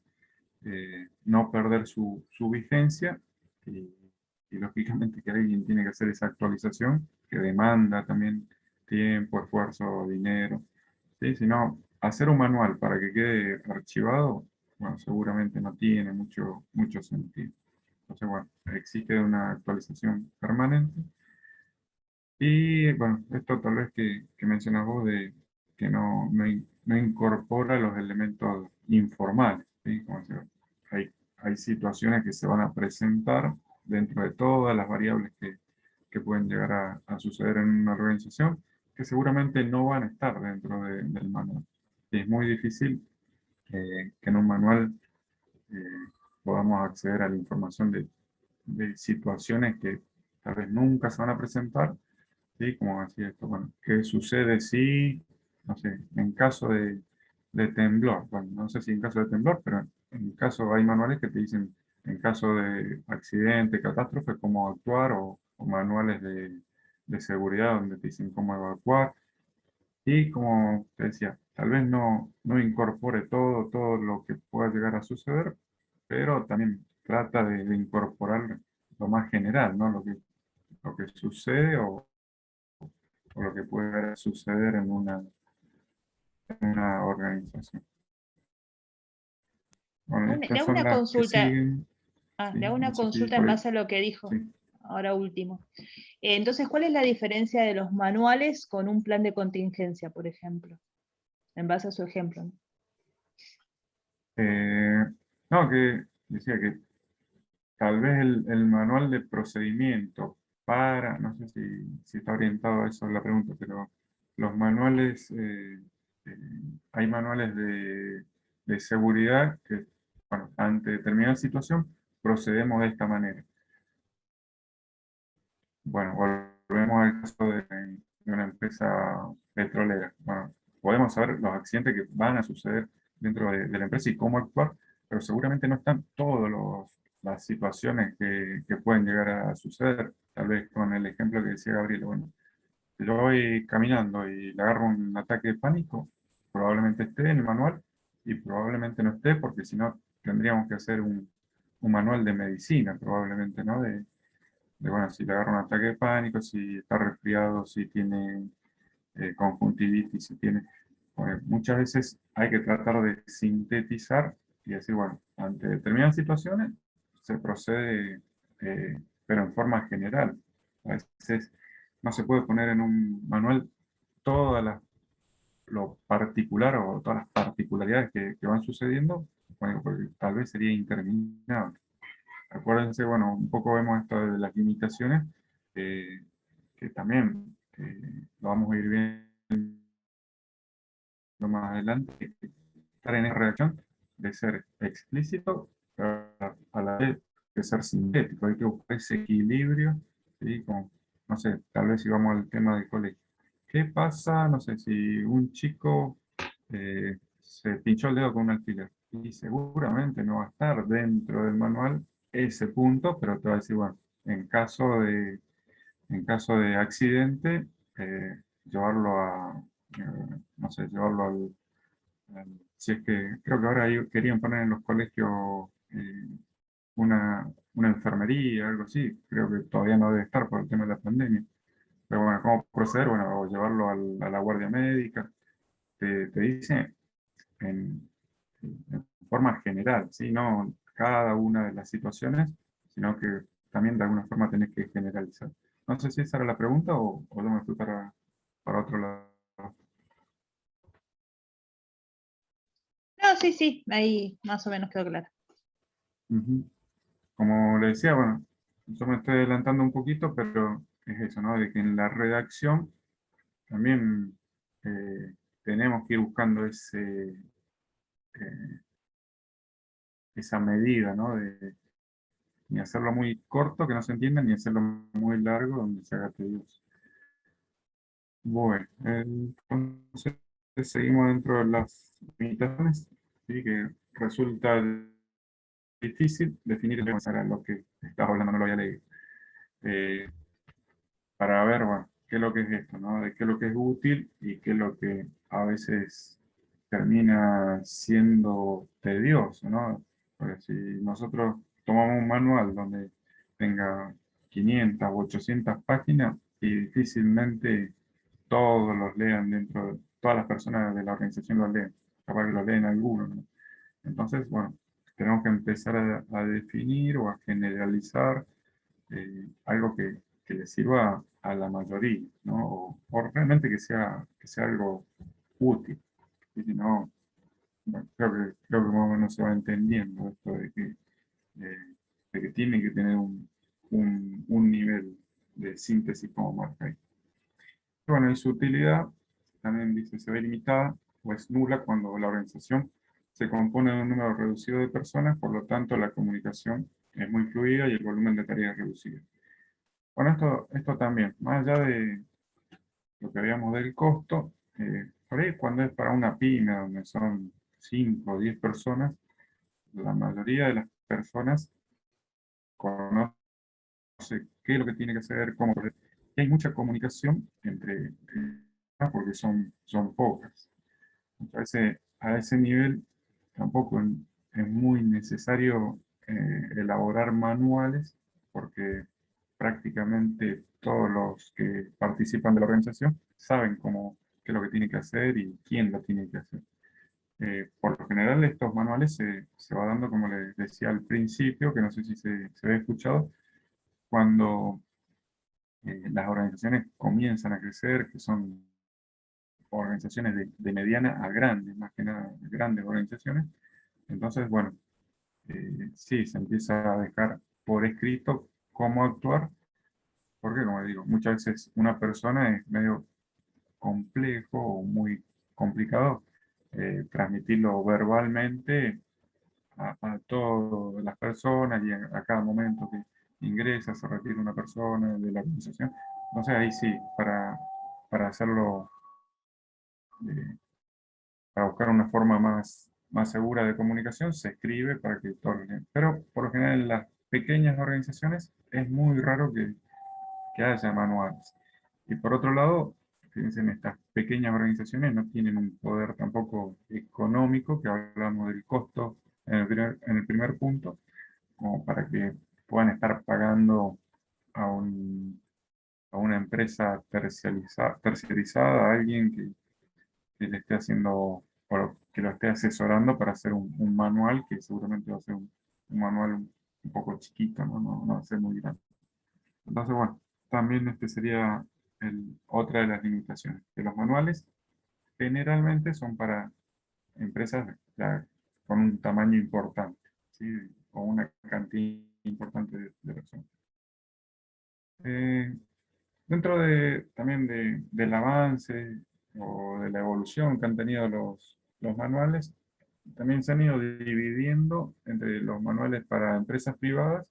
no perder su vigencia y, y lógicamente que alguien tiene que hacer esa actualización que demanda también tiempo, esfuerzo, dinero. ¿Sí? Si no, hacer un manual para que quede archivado, bueno, seguramente no tiene mucho sentido. Entonces, bueno, exige una actualización permanente. Y bueno, esto tal vez que mencionas vos de que no incorpora los elementos informales, ¿sí? Como decía, hay situaciones que se van a presentar dentro de todas las variables que pueden llegar a suceder en una organización, que seguramente no van a estar dentro del manual. Y es muy difícil que en un manual eh, podamos acceder a la información de situaciones que tal vez nunca se van a presentar, ¿sí? Como decía esto, bueno, ¿qué sucede si, no sé, en caso de temblor? Bueno, no sé si en caso de temblor, pero en caso hay manuales que te dicen, en caso de accidente, catástrofe, cómo actuar, o manuales de seguridad donde te dicen cómo evacuar. Y como te decía, tal vez no incorpore todo lo que pueda llegar a suceder, pero también trata de incorporar lo más general, ¿no? Lo que sucede o lo que puede suceder en una organización. Bueno, Le estas hago son una las que consulta, siguen. Sí, le hago una no sé si consulta por en ahí. base a lo que dijo, Sí. ahora último. Entonces, ¿cuál es la diferencia de los manuales con un plan de contingencia, por ejemplo? En base a su ejemplo, ¿no? Eh, no, que decía que tal vez el manual de procedimiento para, no sé si está orientado a eso la pregunta, pero los manuales, eh, hay manuales de seguridad que, bueno, ante determinada situación procedemos de esta manera. Bueno, volvemos al caso de una empresa petrolera. Bueno, podemos saber los accidentes que van a suceder dentro de la empresa y cómo actuar, pero seguramente no están todas las situaciones que pueden llegar a suceder. Tal vez con el ejemplo que decía Gabriel, bueno, si yo voy caminando y le agarro un ataque de pánico, probablemente esté en el manual y probablemente no esté, porque si no tendríamos que hacer un manual de medicina, probablemente, ¿no? Bueno, si le agarra un ataque de pánico, si está resfriado, si tiene conjuntivitis, si tiene... porque muchas veces hay que tratar de sintetizar y decir, bueno, ante determinadas situaciones se procede, pero en forma general. A veces no se puede poner en un manual todas lo particular o todas las particularidades que van sucediendo, bueno, porque tal vez sería interminable. Acuérdense, bueno, un poco vemos esto de las limitaciones, que también lo vamos a ir viendo más adelante, estar en esa reacción de ser explícito, pero a la vez de ser sintético. Hay que buscar ese equilibrio, ¿sí? Como, no sé, tal vez si vamos al tema del colegio. ¿Qué pasa, no sé, si un chico se pinchó el dedo con un alfiler? Y seguramente no va a estar dentro del manual ese punto, pero te va a decir, bueno, en caso de accidente, llevarlo a, no sé, llevarlo si es que, creo que ahora querían poner en los colegios una enfermería, algo así, creo que todavía no debe estar por el tema de la pandemia. Pero bueno, ¿cómo proceder? Bueno, o llevarlo a la guardia médica, te dice en forma general, ¿sí? No cada una de las situaciones, sino que también de alguna forma tenés que generalizar. No sé si esa era la pregunta o yo me fui para otro lado. No, sí, sí, ahí más o menos quedó claro. Ujú. Como le decía, bueno, yo me estoy adelantando un poquito, pero es eso, ¿no? De que en la redacción también tenemos que ir buscando eh, esa medida, ¿no? De ni hacerlo muy corto, que no se entienda, ni hacerlo muy largo, donde se haga tedioso. Bueno, entonces seguimos dentro de las limitaciones, ¿sí? Que resulta difícil definir era lo que estaba hablando, no lo había leído. Eh, para ver, bueno, qué es lo que es esto, ¿no? De qué es lo que es útil y qué es lo que a veces termina siendo tedioso, ¿no? Porque si nosotros tomamos un manual donde tenga 500 o 800 páginas y difícilmente todos los lean todas las personas de la organización los leen, capaz que los leen algunos, ¿no? Entonces, bueno, tenemos que empezar a definir o a generalizar algo que le sirva a la mayoría, ¿no? O realmente que sea algo útil. Y si no, bueno, creo que más o menos se va entendiendo esto eh, de que tiene que tener un nivel de síntesis como marca ahí. Bueno, y su utilidad también dice se ve limitada o es nula cuando la organización se compone de un número reducido de personas, por lo tanto la comunicación es muy fluida y el volumen de tareas es reducido. Bueno, esto también, más allá de lo que habíamos del costo, por ahí cuando es para una pyme donde son 5 o 10 personas, la mayoría de las personas conoce qué es lo que tiene que hacer, cómo. Y hay mucha comunicación porque son pocas. Entonces, a ese nivel tampoco es muy necesario elaborar manuales porque prácticamente todos los que participan de la organización saben qué es lo que tienen que hacer y quién lo tiene que hacer. Por lo general, estos manuales se va dando, como les decía al principio, que no sé si se había escuchado, cuando las organizaciones comienzan a crecer, que son organizaciones de mediana a grandes, más que nada grandes organizaciones. Entonces, bueno, sí, se empieza a dejar por escrito cómo actuar, porque como digo, muchas veces una persona es medio complejo o muy complicado transmitirlo verbalmente a todas las personas y a cada momento que ingresa, se retira una persona de la organización. Entonces ahí sí, para hacerlo eh, para buscar una forma más segura de comunicación, se escribe para que todos lo lean. Pero por lo general en las pequeñas organizaciones es muy raro que haya manuales. Y por otro lado, fíjense, en estas pequeñas organizaciones no tienen un poder tampoco económico, que hablamos del costo en el primer punto, como para que puedan estar pagando a, a una empresa terciarizada, a alguien que que le esté haciendo, o que lo esté asesorando para hacer un manual, que seguramente va a ser un manual un poco chiquito, ¿no? No va a ser muy grande. Entonces, bueno, también este sería otra de las limitaciones, que los manuales generalmente son para empresas ya con un tamaño importante, ¿sí? O una cantidad importante de personas. Dentro también del avance o de la evolución que han tenido los manuales, también se han ido dividiendo entre los manuales para empresas privadas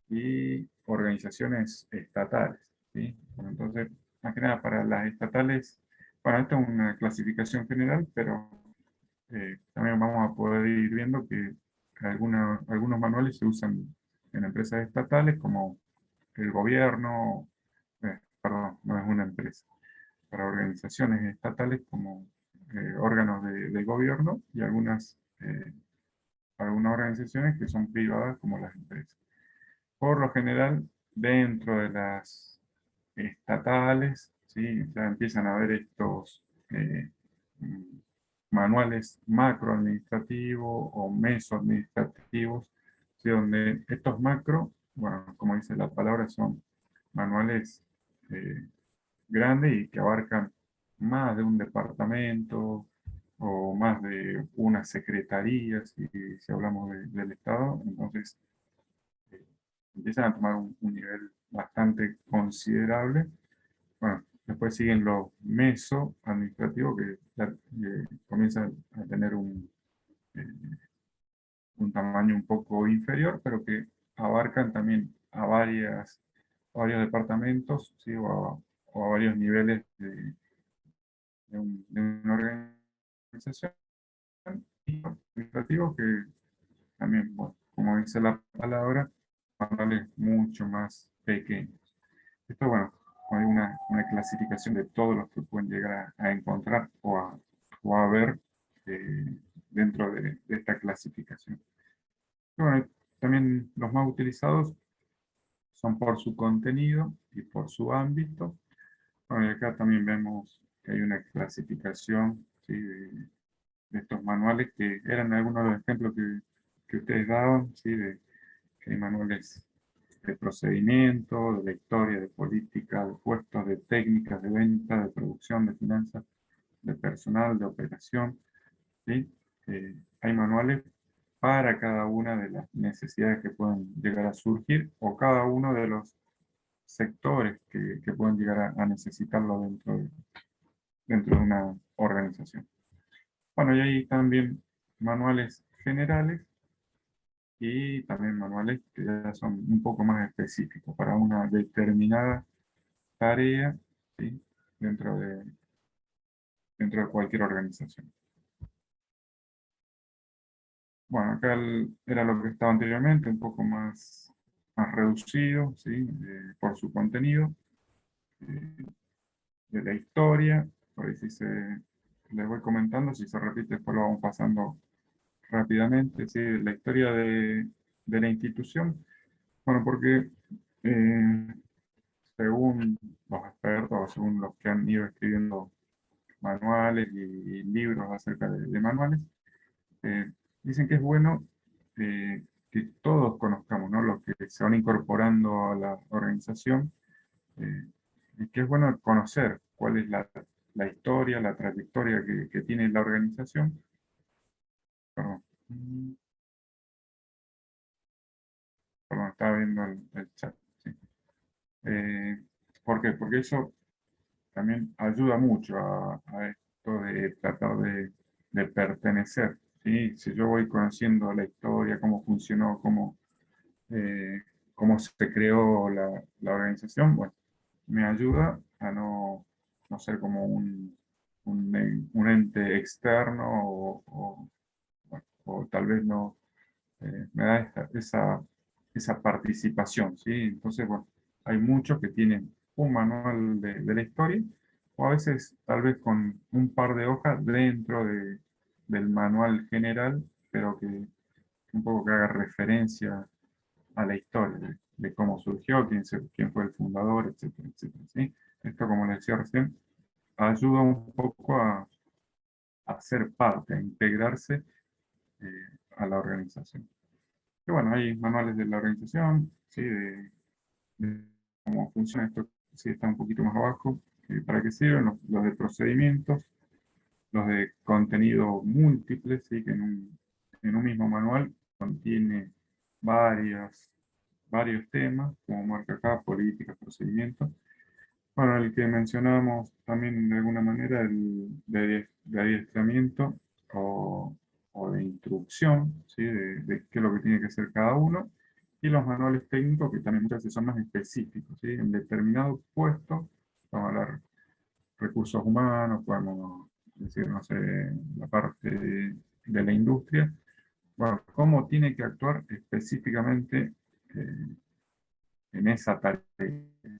y organizaciones estatales, ¿sí? Bueno, entonces, más que nada para las estatales, bueno, esto es una clasificación general, pero también vamos a poder ir viendo que algunos manuales se usan en empresas estatales como el gobierno, perdón, no es una empresa, para organizaciones estatales como órganos de gobierno y algunas organizaciones que son privadas como las empresas. Por lo general, dentro de las estatales, ¿sí? Ya empiezan a haber estos mm, manuales macroadministrativos o mesoadministrativos, ¿sí? Donde estos macro, bueno, como dice la palabra, son manuales grandes y que abarcan más de un departamento o más de una secretaría, si hablamos del Estado. Entonces, empiezan a tomar un nivel bastante considerable. Bueno, después siguen los meso administrativos que ya, comienzan a tener eh, un tamaño un poco inferior, pero que abarcan también a varios departamentos, ¿sí? O a varios niveles de una organización, y administrativos que también, bueno, como dice la palabra, manuales mucho más pequeños. Esto, bueno, hay una clasificación de todos los que pueden llegar a encontrar o a ver dentro de esta clasificación. Y bueno, también los más utilizados son por su contenido y por su ámbito. Bueno, y acá también vemos que hay una clasificación, ¿sí? De estos manuales que eran algunos de los ejemplos que ustedes daban, ¿sí? Que hay manuales de procedimiento, de la historia, de política, de puestos, de técnicas, de venta, de producción, de finanzas, de personal, de operación, ¿sí? Hay manuales para cada una de las necesidades que pueden llegar a surgir o cada uno de los sectores que pueden llegar a necesitarlo dentro de una organización. Bueno, y hay también manuales generales y también manuales que ya son un poco más específicos para una determinada tarea, ¿sí? dentro de cualquier organización. Bueno, acá era lo que estaba anteriormente, un poco más reducido, ¿sí? Por su contenido, de la historia, por ahí si les voy comentando, si se repite, después lo vamos pasando rápidamente, ¿sí? La historia de la institución. Bueno, porque según los expertos, según los que han ido escribiendo manuales y libros acerca de manuales, eh, dicen que es bueno que todos conozcamos, ¿no? Los que se van incorporando a la organización, eh, y que es bueno conocer cuál es la historia, la trayectoria que tiene la organización. Perdón. Perdón, estaba viendo el chat. Sí. ¿Por qué? Porque eso también ayuda mucho a esto de tratar de pertenecer, ¿sí? Si yo voy conociendo la historia, cómo funcionó, cómo se creó la organización, bueno, me ayuda a no ser como un ente externo bueno, o tal vez no me da esa participación, ¿sí? Entonces, bueno, hay muchos que tienen un manual de la historia, o a veces tal vez con un par de hojas dentro del manual general, pero que un poco que haga referencia a la historia, de cómo surgió, quién fue el fundador, etcétera, etcétera, ¿sí? Esto, como les decía recién, ayuda un poco a ser parte, a integrarse a la organización. Y bueno, hay manuales de la organización, ¿sí? De cómo funciona esto, sí está un poquito más abajo, para qué sirven los de procedimientos, los de contenido múltiple, ¿sí? Que en un mismo manual contiene varios temas, como marca acá, políticas, procedimientos. Bueno, el que mencionábamos también de alguna manera, el de adiestramiento o de instrucción, ¿sí? De qué es lo que tiene que hacer cada uno, y los manuales técnicos que también muchas veces son más específicos, ¿sí? En determinado puesto, vamos a hablar recursos humanos, podemos decir, no sé, la parte de la industria, bueno, cómo tiene que actuar específicamente en esa tarea.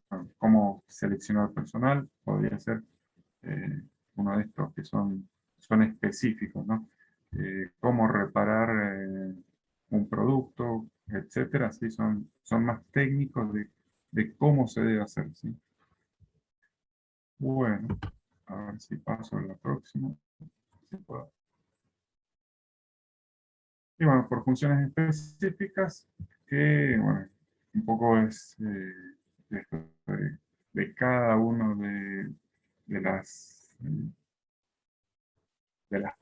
Bueno, cómo seleccionar personal, podría ser uno de estos que son específicos, ¿no? Cómo reparar un producto, etcétera, ¿sí? Son más técnicos de cómo se debe hacer, ¿sí? Bueno, a ver si paso a la próxima. Si puedo. Y bueno, por funciones específicas, que bueno, un poco es de cada uno de las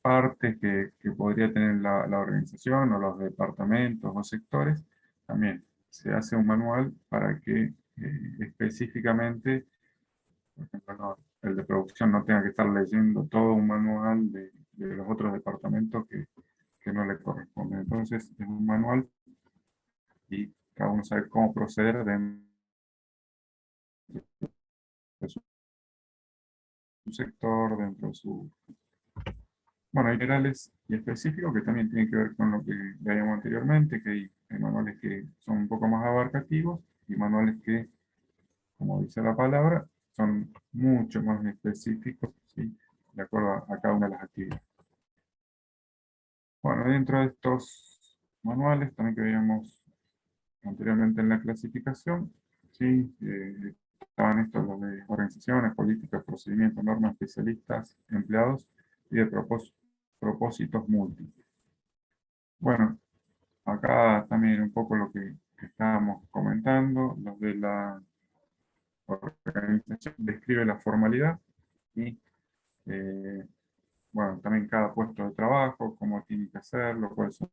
partes que podría tener la organización o los departamentos o sectores. También se hace un manual para que específicamente, por ejemplo, el de producción no tenga que estar leyendo todo un manual de los otros departamentos que no le corresponden. Entonces es un manual y cada uno sabe cómo proceder dentro de su sector, dentro de su... Bueno, hay generales y específicos que también tienen que ver con lo que veíamos anteriormente, que hay manuales que son un poco más abarcativos y manuales que, como dice la palabra, son mucho más específicos, ¿sí? De acuerdo a cada una de las actividades. Bueno, dentro de estos manuales, también que veíamos anteriormente en la clasificación, ¿sí? Estaban estos los de organizaciones, políticas, procedimientos, normas, especialistas, empleados y de propósitos múltiples. Bueno, acá también un poco lo que estábamos comentando, los de la organización describe la formalidad y bueno, también cada puesto de trabajo, cómo tiene que hacerlo, cuáles son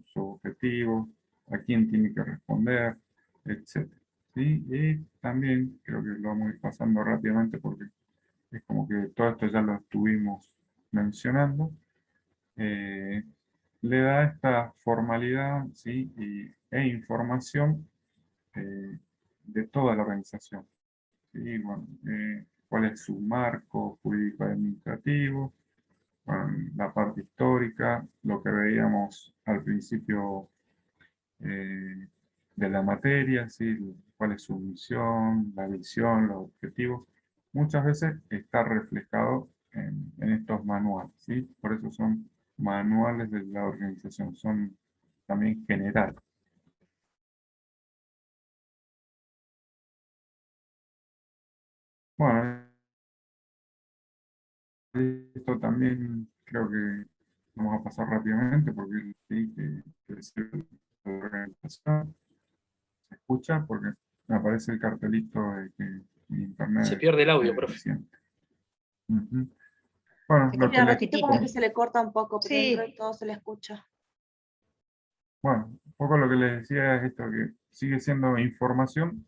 sus objetivos, a quién tiene que responder, etc. ¿Sí? Y también creo que lo vamos a ir pasando rápidamente porque es como que todo esto ya lo estuvimos mencionando. Le da esta formalidad, ¿sí? E información de toda la organización. ¿Sí? Bueno, cuál es su marco jurídico administrativo, la parte histórica, lo que veíamos al principio de la materia, ¿sí? Cuál es su misión, la visión, los objetivos, muchas veces está reflejado en estos manuales, ¿sí? Por eso son manuales de la organización, son también generales. Bueno, esto también creo que vamos a pasar rápidamente porque sí, que es la organización. ¿Se escucha? Porque me aparece el cartelito de que mi Se internet pierde el audio, es profe. deficiente. Ujú. Bueno, Se lo que escucha les, Repite como que poquitito. se le corta un poco, pero Sí. dentro de todo se le escucha. bueno, un poco lo que les decía es esto, que sigue siendo información,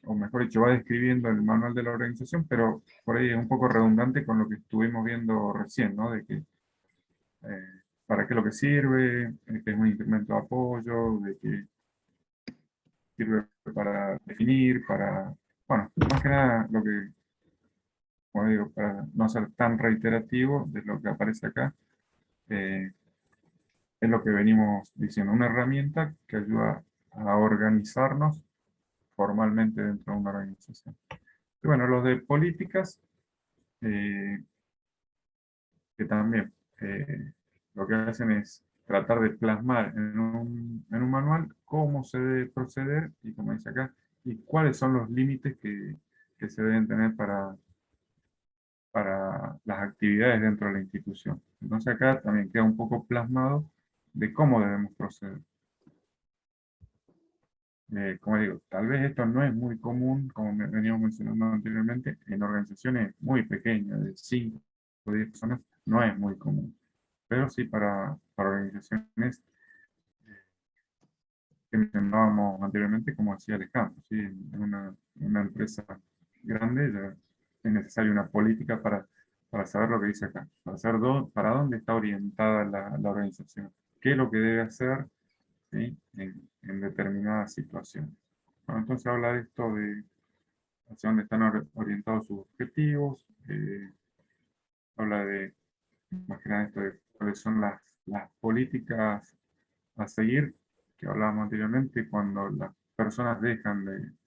o mejor dicho, va describiendo el manual de la organización, pero por ahí es un poco redundante con lo que estuvimos viendo recién, ¿no? De que para qué es lo que sirve, que es un instrumento de apoyo, de que sirve para definir, para, bueno, más que nada lo que, como digo, para no ser tan reiterativo de lo que aparece acá, eh, es lo que venimos diciendo, una herramienta que ayuda a organizarnos formalmente dentro de una organización. Y bueno, los de políticas, eh, que también lo que hacen es tratar de plasmar en un manual cómo se debe proceder y como dice acá, y cuáles son los límites que se deben tener para las actividades dentro de la institución. Entonces acá también queda un poco plasmado de cómo debemos proceder. Como digo, tal vez esto no es muy común, como veníamos mencionando anteriormente, en organizaciones muy pequeñas, de 5 o 10 personas, no es muy común. Pero sí para organizaciones que mencionábamos anteriormente, como decía Alejandro, ¿sí? En una empresa grande ya es necesaria una política para saber lo que dice acá, para saber para dónde está orientada la organización, qué es lo que debe hacer, ¿sí? En determinadas situaciones. Bueno, entonces habla de esto de hacia dónde están orientados sus objetivos, habla de, más que nada, esto de cuáles son las políticas a seguir, que hablábamos anteriormente, cuando las personas dejan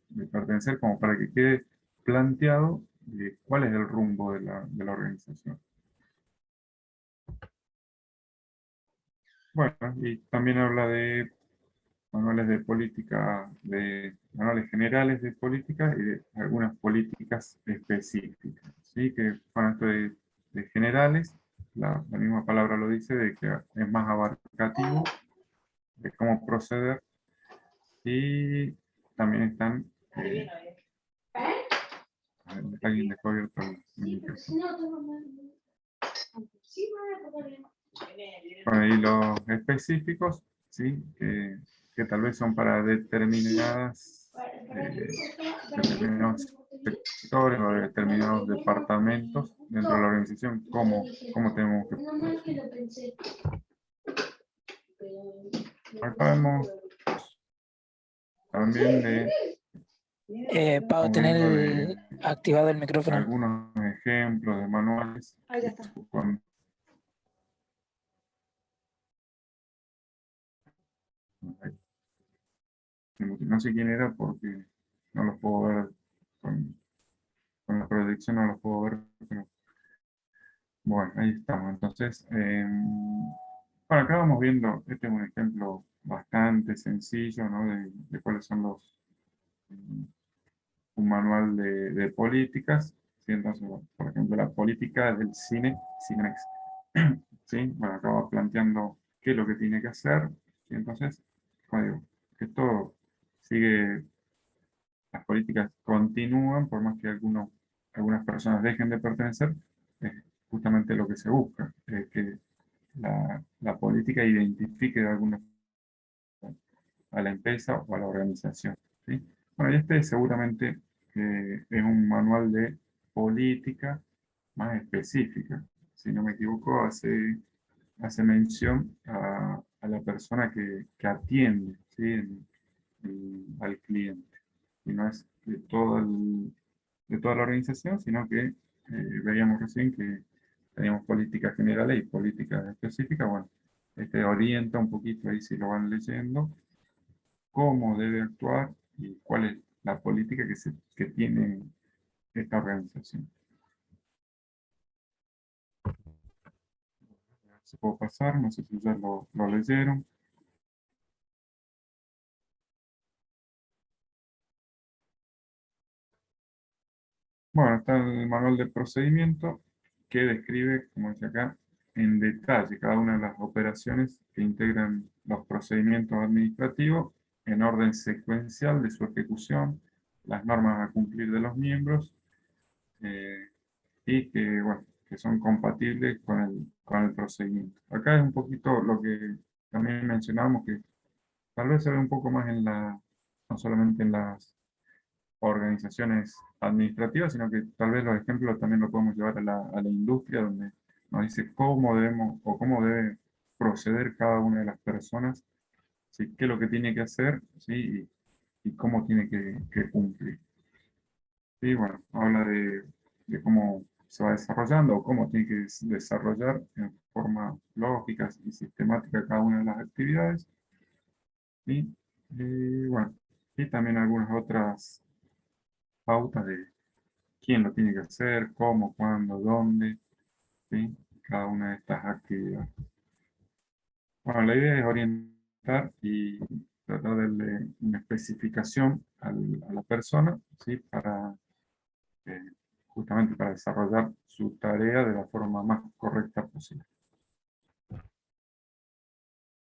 de pertenecer, como para que quede planteado cuál es el rumbo de la organización. Bueno, y también habla de manuales de política, de manuales generales de política y de algunas políticas específicas. ¿Sí? Que bueno, esto de generales, la misma palabra lo dice, de que es más abarcativo, de cómo proceder. Y también están... alguien dejó abierto el micrófono. Bueno, y los específicos, ¿sí? Que tal vez son para determinados sectores o determinados departamentos dentro de la organización, cómo tenemos que... Acá vemos también Pau, estamos tener viendo de activado el micrófono. algunos ejemplos de manuales. Ah, ya está. No sé quién era porque no los puedo ver con la proyección, no los puedo ver, pero bueno, ahí estamos. Entonces, bueno, acá vamos viendo, este es un ejemplo bastante sencillo, ¿no? De cuáles son un manual de políticas. ¿Sí? Entonces, bueno, por ejemplo, la política del cine, Cinemex. ¿Sí? Bueno, acá va planteando qué es lo que tiene que hacer. ¿Sí? Entonces, como digo, esto sigue, las políticas continúan, por más que algunas personas dejen de pertenecer, es justamente lo que se busca, que la política identifique de alguna forma a la empresa o a la organización. ¿Sí? Bueno, y este seguramente es un manual de política más específica. Si no me equivoco, hace mención a la persona que atiende, ¿sí? Al cliente. Y no es de toda la organización, sino que veíamos recién que teníamos políticas generales y políticas específicas. Bueno, este orienta un poquito ahí si lo van leyendo, cómo debe actuar y cuál es la política que tiene esta organización. Se puedo pasar, no sé si ya lo leyeron. Bueno, está el manual de procedimiento que describe, como dice acá, en detalle cada una de las operaciones que integran los procedimientos administrativos en orden secuencial de su ejecución, las normas a cumplir de los miembros eh, y bueno, que son compatibles con el procedimiento. Acá es un poquito lo que también mencionábamos, que tal vez se ve un poco más no solamente en las organizaciones administrativas, sino que tal vez los ejemplos también lo podemos llevar a la industria, donde nos dice cómo debemos o cómo debe proceder cada una de las personas, ¿sí? Qué es lo que tiene que hacer, ¿sí? Y cómo tiene que cumplir. Y bueno, habla de cómo se va desarrollando o cómo tiene que desarrollar en forma lógica y sistemática cada una de las actividades. Y bueno, y también algunas otras pautas de quién lo tiene que hacer, cómo, cuándo, dónde, ¿sí? Cada una de estas actividades. Bueno, la idea es orientar y tratar de darle una especificación a la persona, ¿sí? Para justamente para desarrollar su tarea de la forma más correcta posible.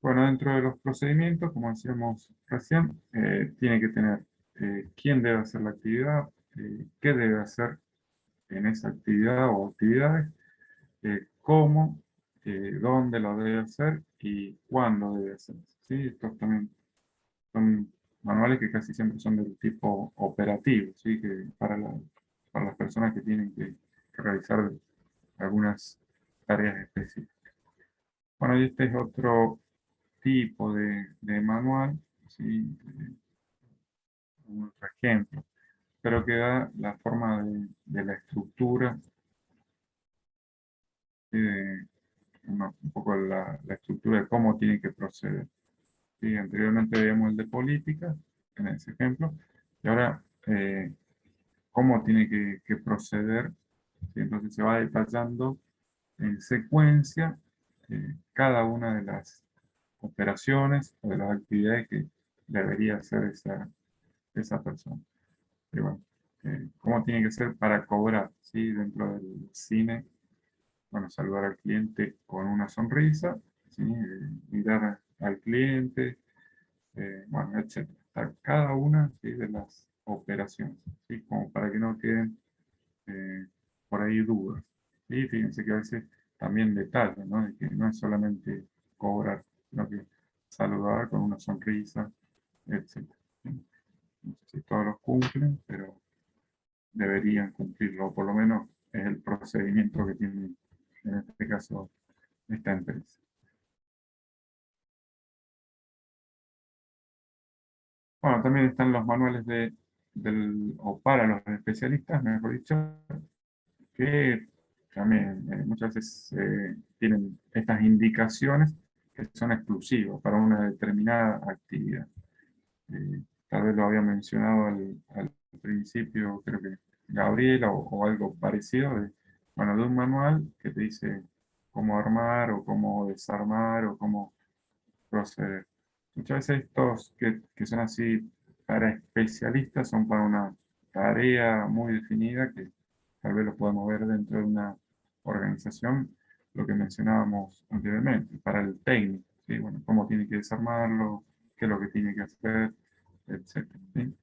Bueno, dentro de los procedimientos, como decíamos recién, tiene que tener quién debe hacer la actividad, qué debe hacer en esa actividad o actividades, cómo, dónde lo debe hacer y cuándo debe hacerse. ¿Sí? Estos también son manuales que casi siempre son del tipo operativo, ¿sí? Que para las personas que tienen que realizar algunas tareas específicas. Bueno, y este es otro tipo de manual, ¿sí? Un otro ejemplo, pero que da la forma de la estructura, un poco la estructura de cómo tiene que proceder. ¿Sí? Anteriormente veíamos el de política, en ese ejemplo, y ahora cómo tiene que proceder. ¿Sí? Entonces se va detallando en secuencia cada una de las operaciones o de las actividades que debería hacer esa persona. Y bueno, cómo tiene que ser para cobrar, ¿sí? Dentro del cine, bueno, saludar al cliente con una sonrisa, ¿sí? Mirar al cliente, bueno, etc. Cada una, ¿sí? De las operaciones, ¿sí? Como para que no queden por ahí dudas. ¿Sí? Fíjense que a veces también detalle, ¿no? De que no es solamente cobrar, sino que saludar con una sonrisa, etc. ¿Sí? No sé si todos los cumplen, pero deberían cumplirlo, o por lo menos es el procedimiento que tiene en este caso esta empresa. Bueno, también están los manuales o para los especialistas, mejor dicho, que también muchas veces tienen estas indicaciones que son exclusivas para una determinada actividad. Tal vez lo había mencionado al principio, creo que Gabriela, o algo parecido, bueno, de un manual que te dice cómo armar o cómo desarmar o cómo proceder. Muchas veces estos que son así para especialistas son para una tarea muy definida que tal vez lo podemos ver dentro de una organización, lo que mencionábamos anteriormente, para el técnico, ¿sí? Bueno, cómo tiene que desarmarlo, qué es lo que tiene que hacer, etc. ¿Sí?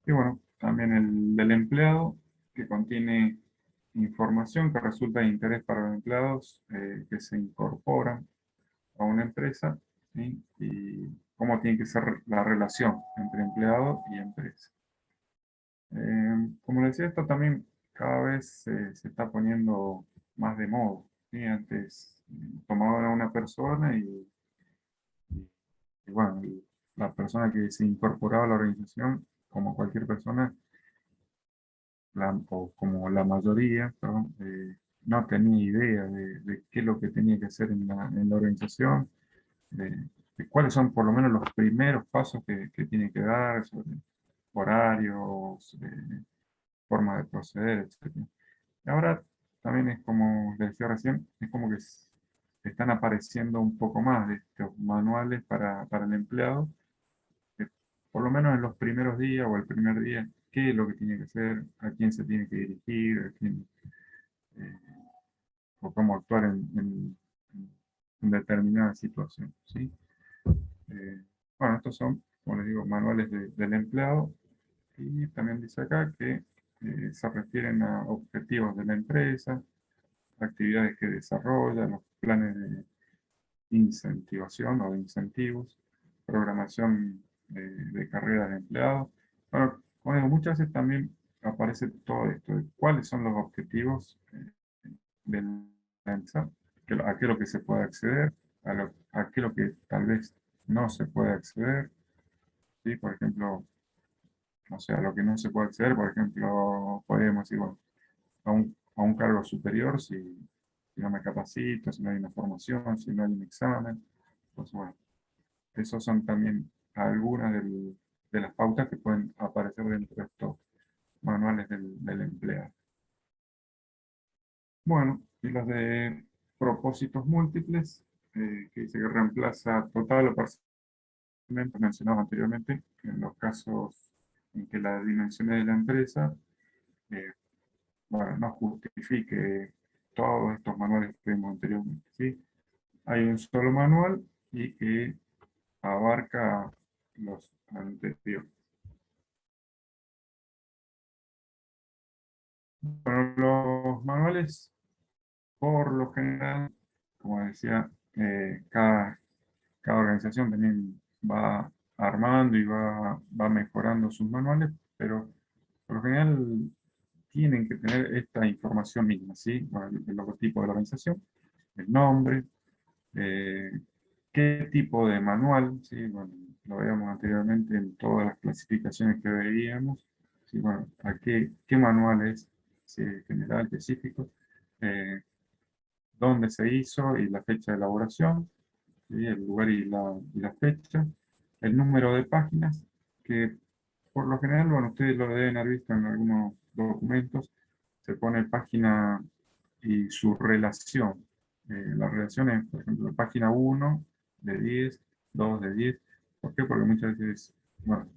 Y bueno, también el del empleado, que contiene información que resulta de interés para los empleados que se incorporan a una empresa, ¿sí? Y cómo tiene que ser la relación entre empleado y empresa. Como les decía, esto también cada vez se está poniendo más de moda, ¿sí? Antes tomaban a una persona y bueno, la persona que se incorporaba a la organización, como cualquier persona, o como la mayoría, perdón, no tenía idea de qué es lo que tenía que hacer en la organización, de cuáles son por lo menos los primeros pasos que tiene que dar sobre horarios, forma de proceder, etc. Y ahora también es como les decía recién, es como que están apareciendo un poco más de estos manuales para el empleado, que por lo menos en los primeros días o el primer día, qué es lo que tiene que hacer, a quién se tiene que dirigir, eh, o cómo actuar en determinada situación, ¿sí? Bueno, estos son, como les digo, manuales del empleado, y también dice acá que se refieren a objetivos de la empresa, actividades que desarrolla, los planes de incentivación o de incentivos, programación de carreras de empleados. Bueno, como digo, muchas veces también aparece todo esto, de cuáles son los objetivos de la empresa, a qué es lo que se puede acceder, a qué es lo que tal vez no se puede acceder, ¿sí? Por ejemplo, o sea, lo que no se puede acceder, por ejemplo, podríamos decir, bueno, a un cargo superior si no me capacito, si no hay una formación, si no hay un examen. Pues bueno, esos son también algunas de las pautas que pueden aparecer dentro de estos manuales del empleado. Bueno, y los de propósitos múltiples, que dice que reemplaza total o parcialmente mencionado anteriormente, en los casos en que las dimensiones de la empresa bueno, no justifique todos estos manuales que vimos anteriormente, ¿sí? Hay un solo manual y que abarca los anteriores. Bueno, los manuales, por lo general, como decía, cada organización también va armando y va mejorando sus manuales, pero por lo general tienen que tener esta información misma, ¿sí? Bueno, el logotipo de la organización, el nombre, eh, qué tipo de manual, ¿sí? Bueno, lo veíamos anteriormente en todas las clasificaciones que veíamos, ¿sí? Bueno, qué manual es, ¿sí? General, específico, eh, dónde se hizo y la fecha de elaboración, ¿sí? El lugar y la fecha, el número de páginas, que por lo general, bueno, ustedes lo deben haber visto en algunos documentos, se pone página y su relación. La relación es, por ejemplo, página 1 de 10, 2 de 10. ¿Por qué? Porque muchas veces, bueno,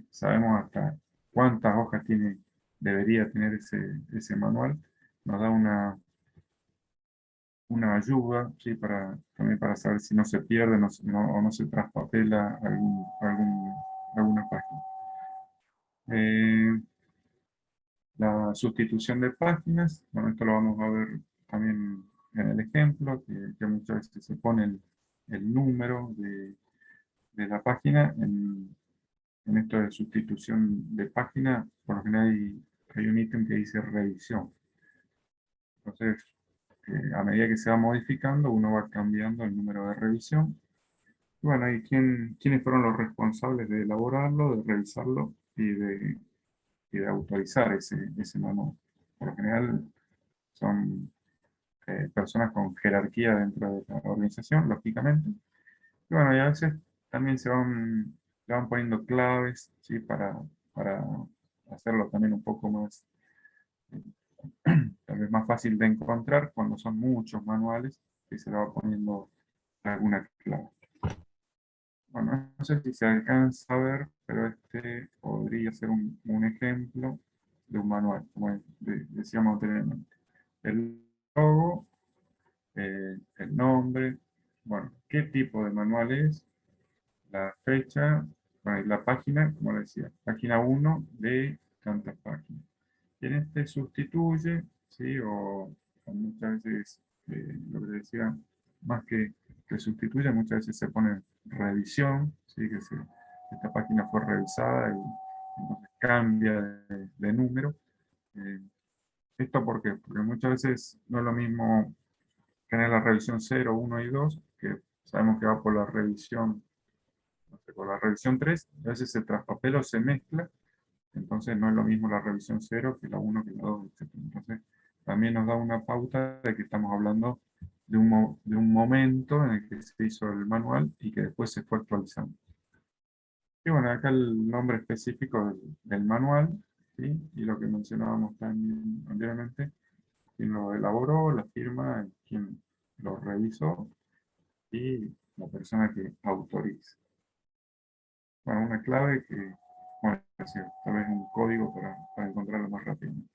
sabemos hasta cuántas hojas debería tener ese manual. Nos da una ayuda, ¿sí? También para saber si no se pierde o no se traspapela alguna página. La sustitución de páginas, bueno, esto lo vamos a ver también en el ejemplo, que muchas veces se pone el número de la página en esto de sustitución de página. Por lo general hay un ítem que dice revisión. Entonces, a medida que se va modificando, uno va cambiando el número de revisión. Y bueno, ¿y quiénes fueron los responsables de elaborarlo, de revisarlo y de autorizar ese manual? Por lo general son personas con jerarquía dentro de la organización, lógicamente. Y bueno, y a veces también le van poniendo claves, ¿sí? Para hacerlo también un poco más, tal vez más fácil de encontrar cuando son muchos manuales y se le va poniendo alguna clave. Bueno, no sé si se alcanza a ver, pero este podría ser un ejemplo de un manual, como decíamos anteriormente. El logo, el nombre, bueno, qué tipo de manual es, la fecha, bueno, y la página, como le decía, página 1 de tantas páginas. Y en este sustituye, ¿sí? O muchas veces, lo que decía, más que sustituye, muchas veces se pone revisión, ¿sí? Esta página fue revisada y entonces cambia de número. Eh, ¿Esto por qué? Porque muchas veces no es lo mismo tener la revisión 0, 1 y 2, que sabemos que va por la revisión, no sé, por la revisión 3, a veces se traspapela o se mezcla, entonces no es lo mismo la revisión 0 que la 1 que la 2, etc. Entonces también nos da una pauta de que estamos hablando de un momento en el que se hizo el manual y que después se fue actualizando. Y bueno, acá el nombre específico del manual, ¿sí? Y lo que mencionábamos también anteriormente, quién lo elaboró, la firma, quién lo revisó y la persona que autoriza. Bueno, una clave que, bueno, tal vez un código para encontrarlo más rápidamente.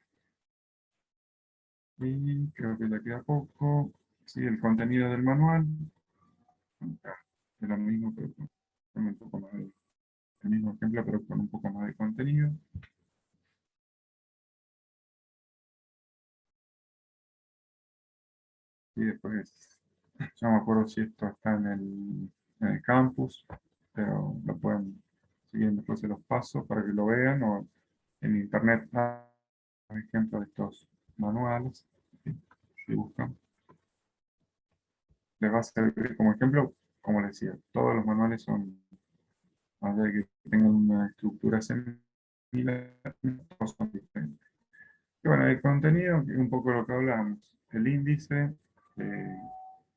Y creo que ya queda poco. Sí, el contenido del manual. Acá es lo mismo, pero con un poco más el mismo ejemplo, pero con un poco más de contenido. Y después, ya no me acuerdo si esto está en el campus, pero lo pueden seguir, después se los paso para que lo vean, o en internet hay ejemplos de estos manuales, si buscan. Les va a servir como ejemplo, como les decía, todos los manuales son, más allá de que tengan una estructura similar, todos son diferentes. Y bueno, el contenido, que es un poco lo que hablamos, el índice, eh,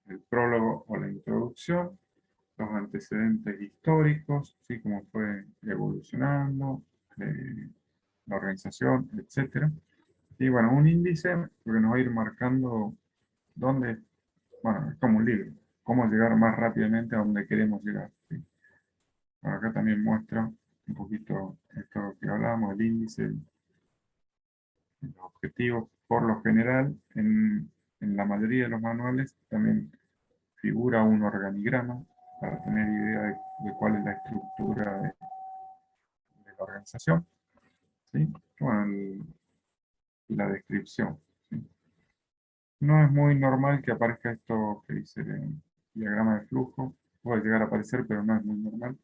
el prólogo o la introducción, los antecedentes históricos, ¿sí? Cómo fue evolucionando, la organización, etc. Y bueno, un índice porque nos va a ir marcando dónde, bueno, es como un libro, cómo llegar más rápidamente a donde queremos llegar, ¿sí? Bueno, acá también muestra un poquito esto que hablábamos, el índice, los objetivos. Por lo general, en la mayoría de los manuales también figura un organigrama para tener idea de cuál es la estructura de la organización, ¿sí? Bueno, y la descripción, ¿sí? No es muy normal que aparezca esto que dice el diagrama de flujo, puede llegar a aparecer, pero no es muy normal.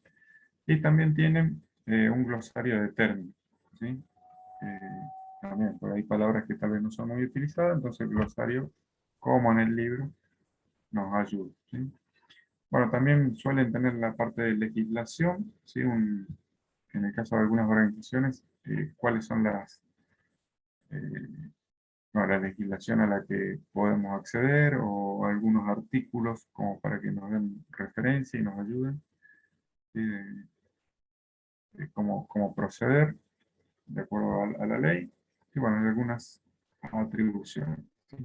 Y también tienen un glosario de términos, ¿sí? Eh, También por ahí palabras que tal vez no son muy utilizadas, entonces el glosario, como en el libro, nos ayuda, ¿sí? Bueno, también suelen tener la parte de legislación, ¿sí? En el caso de algunas organizaciones, cuáles son eh, la legislación a la que podemos acceder o algunos artículos como para que nos den referencia y nos ayuden, ¿sí? De cómo proceder de acuerdo a la ley. Y bueno, hay algunas atribuciones, ¿sí?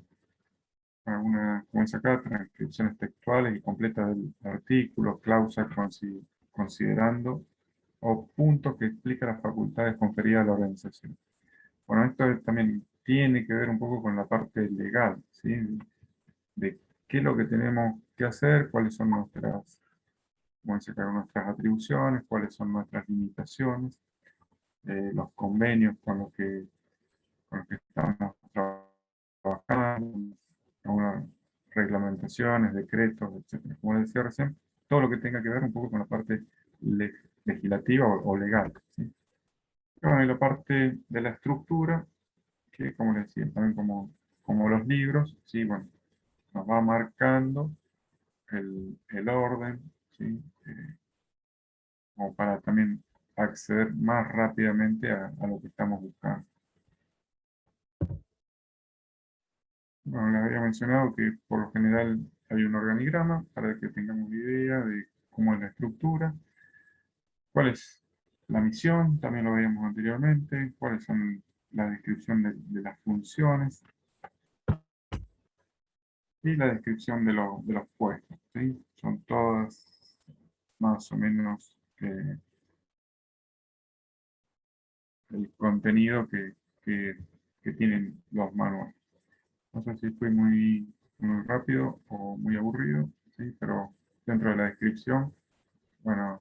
Algunas, como dice acá, transcripciones textuales y completas del artículo, cláusulas considerando o puntos que explican las facultades conferidas a la organización. Bueno, esto también tiene que ver un poco con la parte legal, ¿sí? De qué es lo que tenemos que hacer, cuáles son nuestras, como dice acá, nuestras atribuciones, cuáles son nuestras limitaciones, los convenios con los que estamos trabajando, algunas reglamentaciones, decretos, etcétera. Como decía recién, todo lo que tenga que ver un poco con la parte legislativa o legal, ¿sí? Y bueno, y la parte de la estructura, que como les decía, también como los libros, ¿sí? Bueno, nos va marcando el orden, ¿sí? Como para también acceder más rápidamente a lo que estamos buscando. Bueno, les había mencionado que por lo general hay un organigrama para que tengamos idea de cómo es la estructura, cuál es la misión, también lo veíamos anteriormente, cuáles son la descripción de las funciones y la descripción de los puestos, ¿sí? Son todas más o menos el contenido que tienen los manuales. No sé si fui muy rápido o muy aburrido, ¿sí? Pero dentro de la descripción, bueno,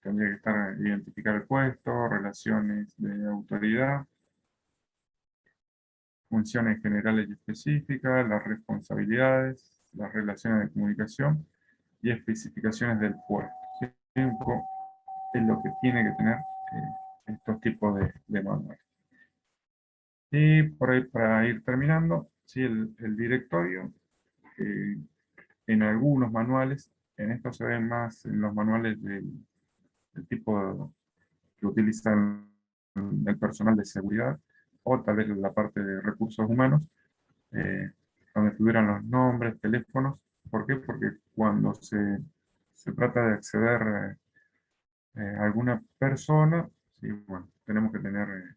tendría que estar identificar el puesto, relaciones de autoridad, funciones generales y específicas, las responsabilidades, las relaciones de comunicación y especificaciones del puesto, ¿sí? Un poco es lo que tiene que tener estos tipos de manuales. Y por ahí, para ir terminando, ¿sí? El directorio, en algunos manuales, en esto se ven más en los manuales del tipo que utilizan el personal de seguridad, o tal vez la parte de recursos humanos, donde figuran los nombres, teléfonos. ¿Por qué? Porque cuando se trata de acceder a alguna persona, sí, bueno, tenemos que tener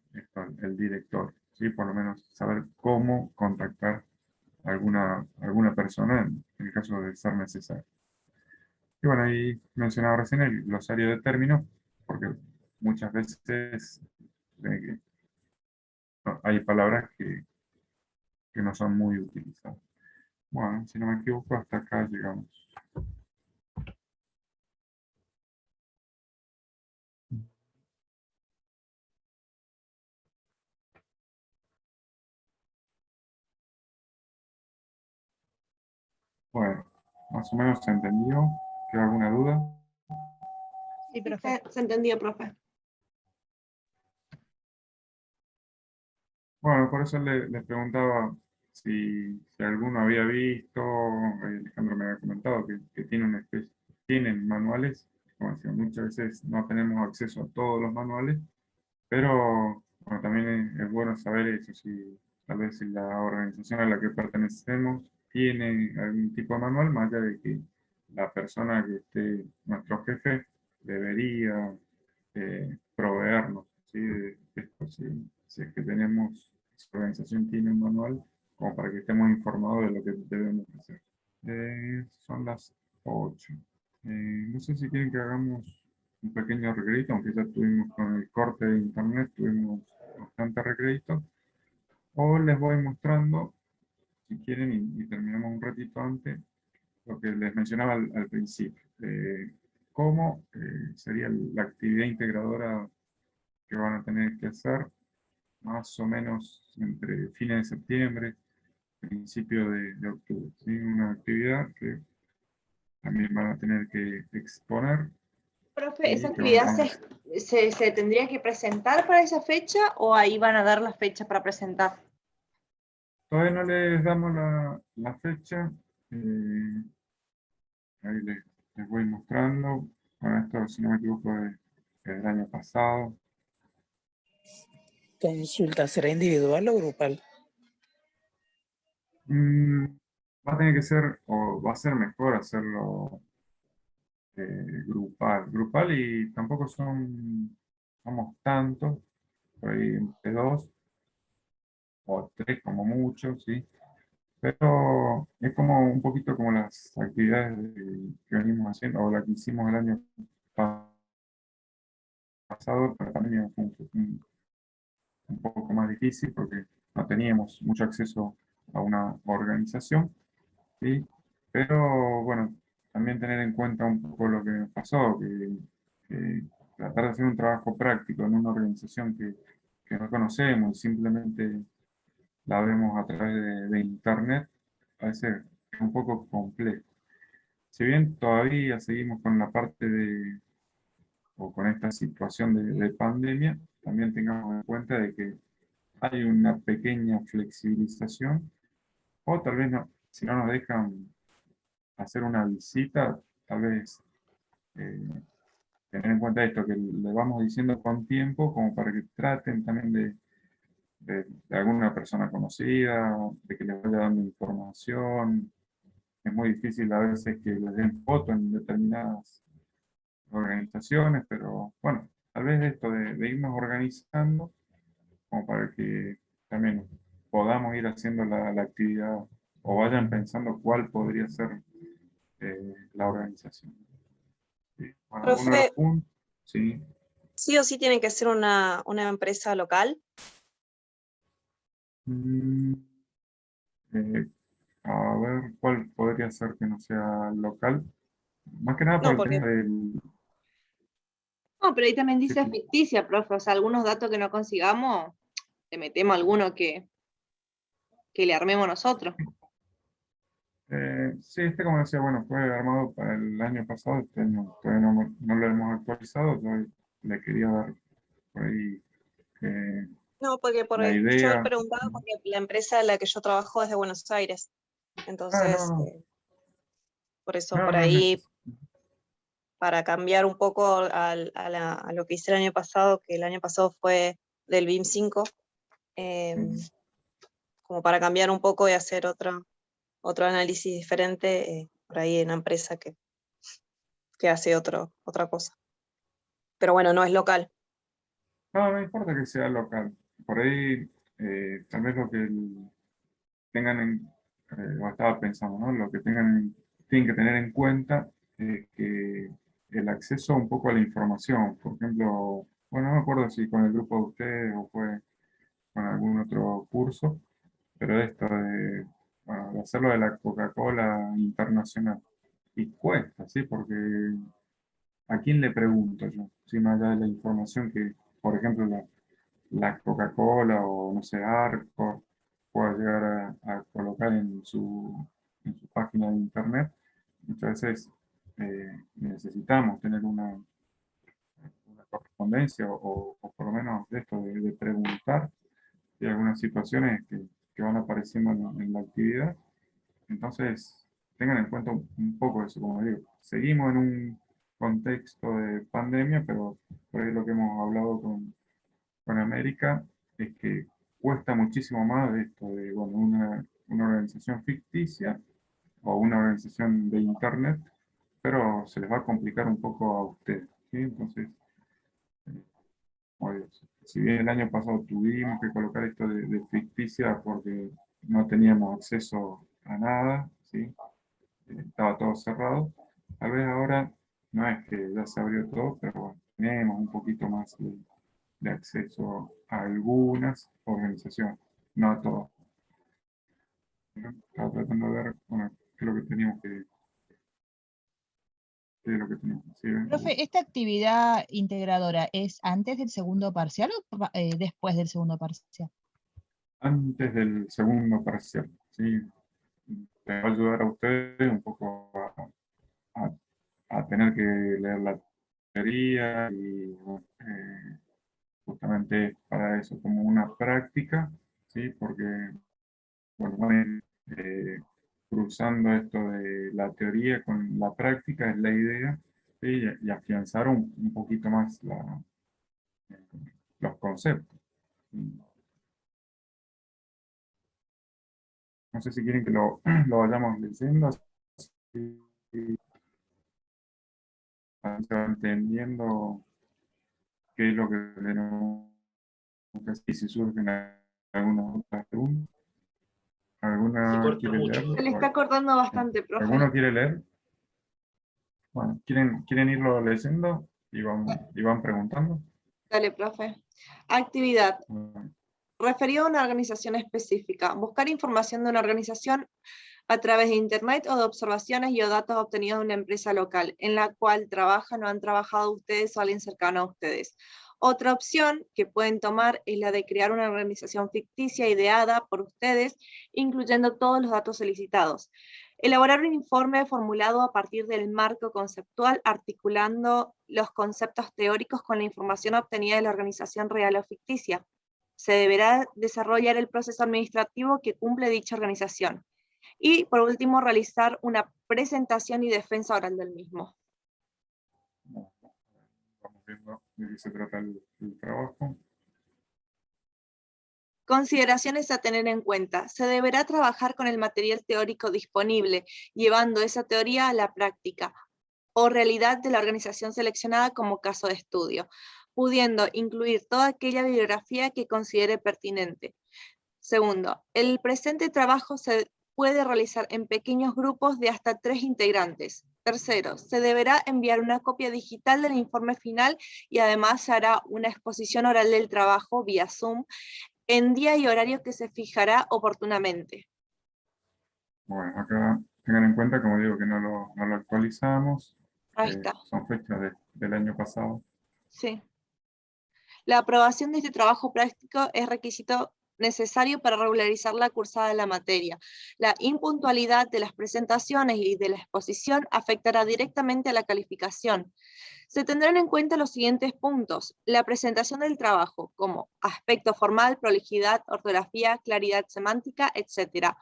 el directorio, ¿sí? Por lo menos saber cómo contactar a alguna persona en el caso de ser necesario. Y bueno, ahí mencionaba recién el glosario de términos, porque muchas veces hay palabras que no son muy utilizadas. Bueno, si no me equivoco, hasta acá llegamos. Bueno, más o menos se entendió. ¿Queda alguna duda? Sí, profe. Se entendió, profe. Bueno, por eso les preguntaba si alguno había visto, Alejandro me había comentado que tienen manuales, como decía, muchas veces no tenemos acceso a todos los manuales, pero bueno, también es bueno saber eso, si tal vez si la organización a la que pertenecemos tiene algún tipo de manual, más allá de que la persona que esté, nuestro jefe, debería proveernos, ¿sí? De esto, si es que tenemos, si la organización tiene un manual, como para que estemos informados de lo que debemos hacer. Son las 8. No sé si quieren que hagamos un pequeño recrédito, aunque ya tuvimos con el corte de internet, tuvimos bastante recrédito. O les voy mostrando, si quieren, y terminamos un ratito antes, lo que les mencionaba al principio. Cómo sería la actividad integradora que van a tener que hacer más o menos entre fines de septiembre, principio de octubre. ¿Sí? Una actividad que también van a tener que exponer. Profe, ¿esa Y que actividad van se tendría que presentar para esa fecha o ahí van a dar la fecha para presentar? todavía no les damos la fecha. Ahí les voy mostrando. Bueno, esto, si no me equivoco, es del año pasado. Consulta, ¿será individual o grupal? Mm, Va a tener que ser, o va a ser mejor hacerlo grupal. Grupal y tampoco somos tantos, por ahí entre dos o tres como mucho, ¿sí? Pero es como un poquito como las actividades que venimos haciendo, o la que hicimos el año pasado, pero también fue un poco más difícil porque no teníamos mucho acceso a una organización, ¿sí? Pero bueno, también tener en cuenta un poco lo que nos pasó, que tratar de hacer un trabajo práctico en una organización que no conocemos y simplemente la vemos a través de internet, a veces es un poco complejo. Si bien todavía seguimos con la parte o con esta situación de pandemia, también tengamos en cuenta de que hay una pequeña flexibilización, o tal vez no, si no nos dejan hacer una visita, tal vez eh, tener en cuenta esto, que le vamos diciendo con tiempo, como para que traten también de alguna persona conocida, de que les vaya dando información. Es muy difícil a veces que les den foto en determinadas organizaciones, pero bueno, tal vez esto de irnos organizando como para que también podamos ir haciendo la actividad o vayan pensando cuál podría ser la organización. Sí. Bueno, uno de los Profe, puntos, sí. ¿sí o sí tiene que ser una empresa local? Mm, eh, a ver, ¿cuál podría ser que no sea local? Más que nada por No, el porque, tema del... No, pero ahí también Sí, dice sí. ficticia, profe. O sea, algunos datos que no consigamos, le metemos alguno que le armemos nosotros. Sí, este como decía, bueno, fue armado para el año pasado, este año todavía no lo hemos actualizado, yo le quería dar por ahí no, porque la yo idea. preguntaba porque la empresa en la que yo trabajo es de Buenos Aires. Ah, Entonces, no, por eso, no, por no es ahí, necesario. para cambiar un poco a lo que hice el año pasado, que el año pasado fue del BIM 5, eh, como para cambiar un poco y hacer otro análisis diferente, por ahí en una empresa que hace otra cosa. Pero bueno, no es local. No, no importa que sea local. Por ahí, tal vez lo que tengan o estaba pensando, ¿no? Lo que tienen que tener en cuenta es que el acceso un poco a la información, por ejemplo, bueno, no me acuerdo si con el grupo de ustedes o fue con algún otro curso, pero esto bueno, de hacerlo de la Coca-Cola internacional. Y cuesta, ¿sí? Porque ¿a quién le pregunto yo? Si más allá de la información que, por ejemplo, la Coca-Cola o no sé, Arco pueda llegar a colocar en su página de internet. Muchas veces necesitamos tener una correspondencia o por lo menos de esto de preguntar de algunas situaciones que van apareciendo en la actividad. Entonces, tengan en cuenta un poco eso, como digo. Seguimos en un contexto de pandemia, pero por ahí lo que hemos hablado con América es que cuesta muchísimo más de esto de bueno, una organización ficticia o una organización de internet, pero se les va a complicar un poco a ustedes, ¿sí? Entonces, como digo, si bien el año pasado tuvimos que colocar esto de ficticia porque no teníamos acceso a nada, ¿sí? Estaba todo cerrado, tal vez ahora no es que ya se abrió todo, pero bueno, tenemos un poquito más de acceso a algunas organizaciones, no a todas. Estaba tratando de ver, bueno, qué es lo que teníamos qué es lo que teníamos que hacer. Profe, ¿esta actividad integradora es antes del segundo parcial o después del segundo parcial? Antes del segundo parcial, ¿sí? Les va a ayudar a ustedes un poco a- a tener que leer la teoría y bueno, justamente para eso, como una práctica, ¿sí? Porque, bueno, van a ir, cruzando esto de la teoría con la práctica, es la idea, ¿sí? Y afianzar un poquito más los conceptos. No sé si quieren que lo vayamos leyendo, así se va entendiendo qué es lo que tenemos que hacer y si surgen algunas otras preguntas. Se ¿Alguna corta quiere mucho. leer? Se le está cortando bastante, profe. ¿Alguno quiere leer? Bueno, ¿quieren irlo leyendo y van preguntando? Dale, profe. Actividad. Bueno, Referido a una organización específica. Buscar información de una organización a través de Internet o de observaciones y o datos obtenidos de una empresa local en la cual trabajan o han trabajado ustedes o alguien cercano a ustedes. Otra opción que pueden tomar es la de crear una organización ficticia ideada por ustedes, incluyendo todos los datos solicitados. Elaborar un informe formulado a partir del marco conceptual, articulando los conceptos teóricos con la información obtenida de la organización real o ficticia. Se deberá desarrollar el proceso administrativo que cumple dicha organización. Y por último, realizar una presentación y defensa oral del mismo. vamos viendo de qué se trata el trabajo. Consideraciones a tener en cuenta. Se deberá trabajar con el material teórico disponible, llevando esa teoría a la práctica o realidad de la organización seleccionada como caso de estudio, pudiendo incluir toda aquella bibliografía que considere pertinente. Segundo, el presente trabajo se puede realizar en pequeños grupos de hasta 3 integrantes. Tercero, se deberá enviar una copia digital del informe final y además se hará una exposición oral del trabajo vía Zoom en día y horario que se fijará oportunamente. Bueno, acá tengan en cuenta, como digo, que no lo actualizamos. Ahí está, Son fechas del año pasado. sí. La aprobación de este trabajo práctico es requisito necesario para regularizar la cursada de la materia. La impuntualidad de las presentaciones y de la exposición afectará directamente a la calificación. Se tendrán en cuenta los siguientes puntos: la presentación del trabajo, como aspecto formal, prolijidad, ortografía, claridad semántica, etc.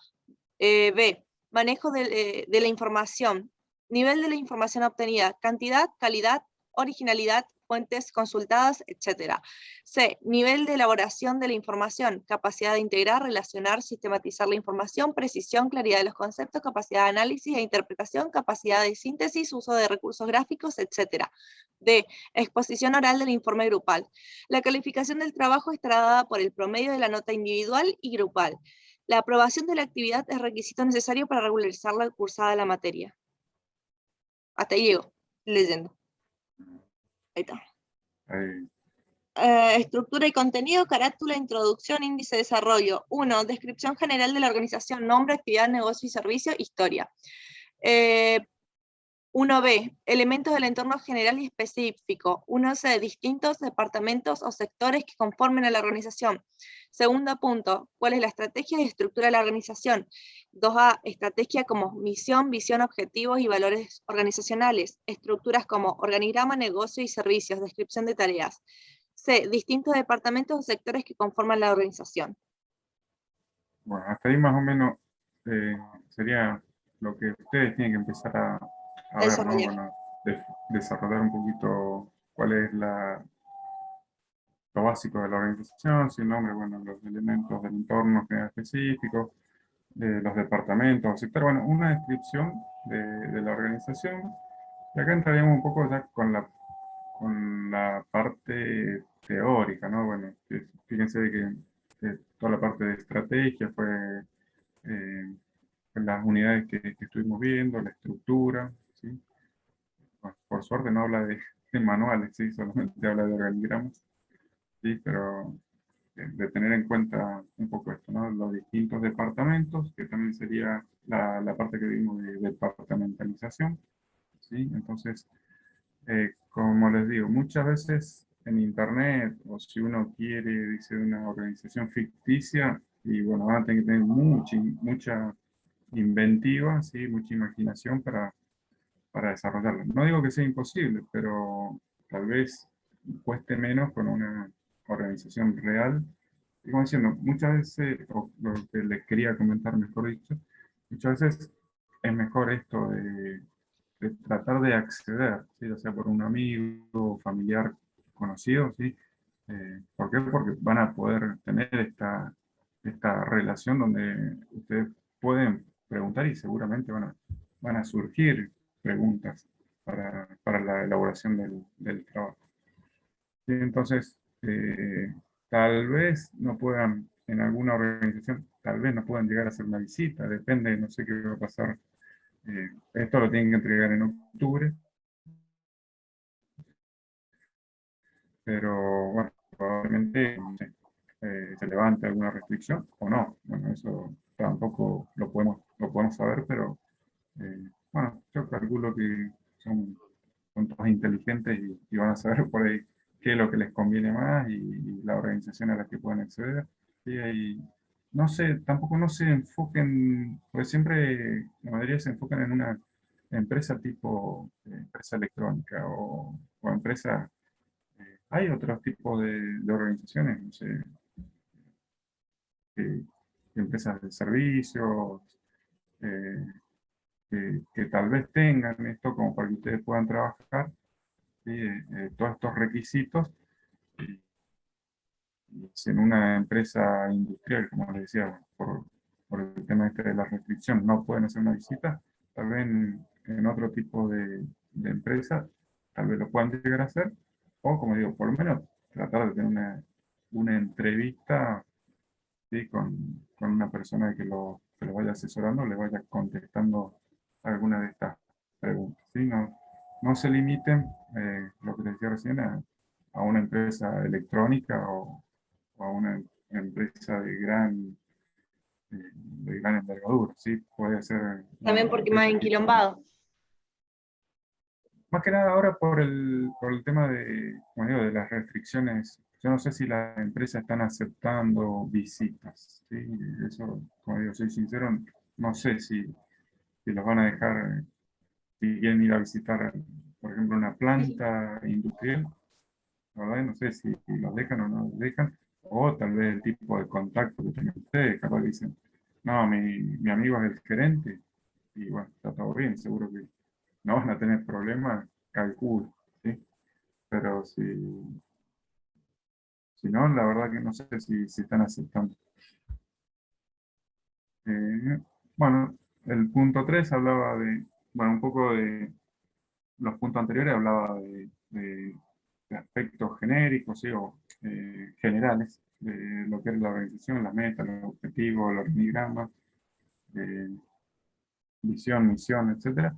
B. Manejo de la información. Nivel de la información obtenida, cantidad, calidad, originalidad, fuentes consultadas, etc. C. Nivel de elaboración de la información, capacidad de integrar, relacionar, sistematizar la información, precisión, claridad de los conceptos, capacidad de análisis e interpretación, capacidad de síntesis, uso de recursos gráficos, etc. D. Exposición oral del informe grupal. La calificación del trabajo estará dada por el promedio de la nota individual y grupal. La aprobación de la actividad es requisito necesario para regularizar la cursada de la materia. Hasta ahí llego, leyendo. Ahí está. Ahí, Estructura y contenido, carátula, introducción, índice de desarrollo. 1. Descripción general de la organización, nombre, actividad, negocio y servicio, historia. 1b. Elementos del entorno general y específico. 1c. Distintos departamentos o sectores que conformen a la organización. Segundo punto. ¿Cuál es la estrategia y estructura de la organización? 2a. Estrategia como misión, visión, objetivos y valores organizacionales. Estructuras como organigrama, negocio y servicios. Descripción de tareas. C. Distintos departamentos o sectores que conforman la organización. bueno, hasta ahí más o menos sería lo que ustedes tienen que empezar a ver, ¿no? Desarrollar. Bueno, desarrollar un poquito cuál es lo básico de la organización, sin nombre, bueno, los elementos del entorno general específico, los departamentos, sector, bueno, una descripción de la organización. Y acá entraríamos un poco ya con la parte teórica, ¿no? Bueno, fíjense que toda la parte de estrategia fue en las unidades que estuvimos viendo, la estructura, ¿sí? bueno, por suerte no habla de manuales, ¿sí? Solamente habla de organigramas, ¿sí? Pero de tener en cuenta un poco esto, ¿no? Los distintos departamentos, que también sería la parte que vimos de departamentalización, ¿sí? Entonces, como les digo, muchas veces en internet, o si uno quiere, dice, una organización ficticia, y bueno, van a tener que tener mucha inventiva, ¿sí? Mucha imaginación para desarrollarlo. No digo que sea imposible, pero tal vez cueste menos con una organización real. Y como diciendo, muchas veces, o lo que les quería comentar, mejor dicho, muchas veces es mejor esto de tratar de acceder, ¿sí? Ya sea por un amigo, familiar, conocido, ¿sí? ¿Por qué? Porque van a poder tener esta relación donde ustedes pueden preguntar y seguramente van a surgir preguntas para la elaboración del trabajo. ¿Sí? Entonces, tal vez no puedan, en alguna organización, tal vez no puedan llegar a hacer una visita, depende, no sé qué va a pasar. Esto lo tienen que entregar en octubre, pero bueno, probablemente no sé, se levante alguna restricción o no. Bueno, eso tampoco lo podemos saber, pero bueno, yo calculo que son todos inteligentes y van a saber por ahí qué es lo que les conviene más y la organización a la que pueden acceder. Sí, no sé, tampoco no se enfoquen, pues siempre la mayoría se enfocan en una empresa tipo empresa electrónica o empresa. Hay otros tipos de organizaciones, no sé, que- empresas de servicios, eh, que tal vez tengan esto como para que ustedes puedan trabajar, ¿sí? Todos estos requisitos. Y, y si en una empresa industrial, como les decía, por el tema este de la restricción, no pueden hacer una visita, tal vez en otro tipo de empresa, tal vez lo puedan llegar a hacer, o como digo, por lo menos tratar de tener una entrevista, ¿sí? Con una persona que lo vaya asesorando, le vaya contestando alguna de estas preguntas, ¿sí? No, no se limiten, lo que les decía recién, a una empresa electrónica o a una empresa de gran envergadura, ¿sí? Puede ser una También porque más empresa tipo. enquilombado. Más que nada ahora por el tema como digo, de las restricciones. Yo no sé si las empresas están aceptando visitas, ¿sí? Eso, como digo, soy sincero, no sé si los van a dejar, si quieren ir a visitar, por ejemplo, una planta industrial, la verdad no sé si los dejan o no los dejan, o tal vez el tipo de contacto que tengan ustedes, capaz dicen, no, mi amigo es el gerente, y bueno, está todo bien, seguro que no van a tener problemas, calculo, ¿sí? Pero si no, la verdad que no sé si están aceptando. Eh, bueno, el punto 3 hablaba bueno, un poco de los puntos anteriores, hablaba de aspectos genéricos, ¿sí? O generales, de lo que es la organización, las metas, los objetivos, los organigramas, visión, misión, etcétera.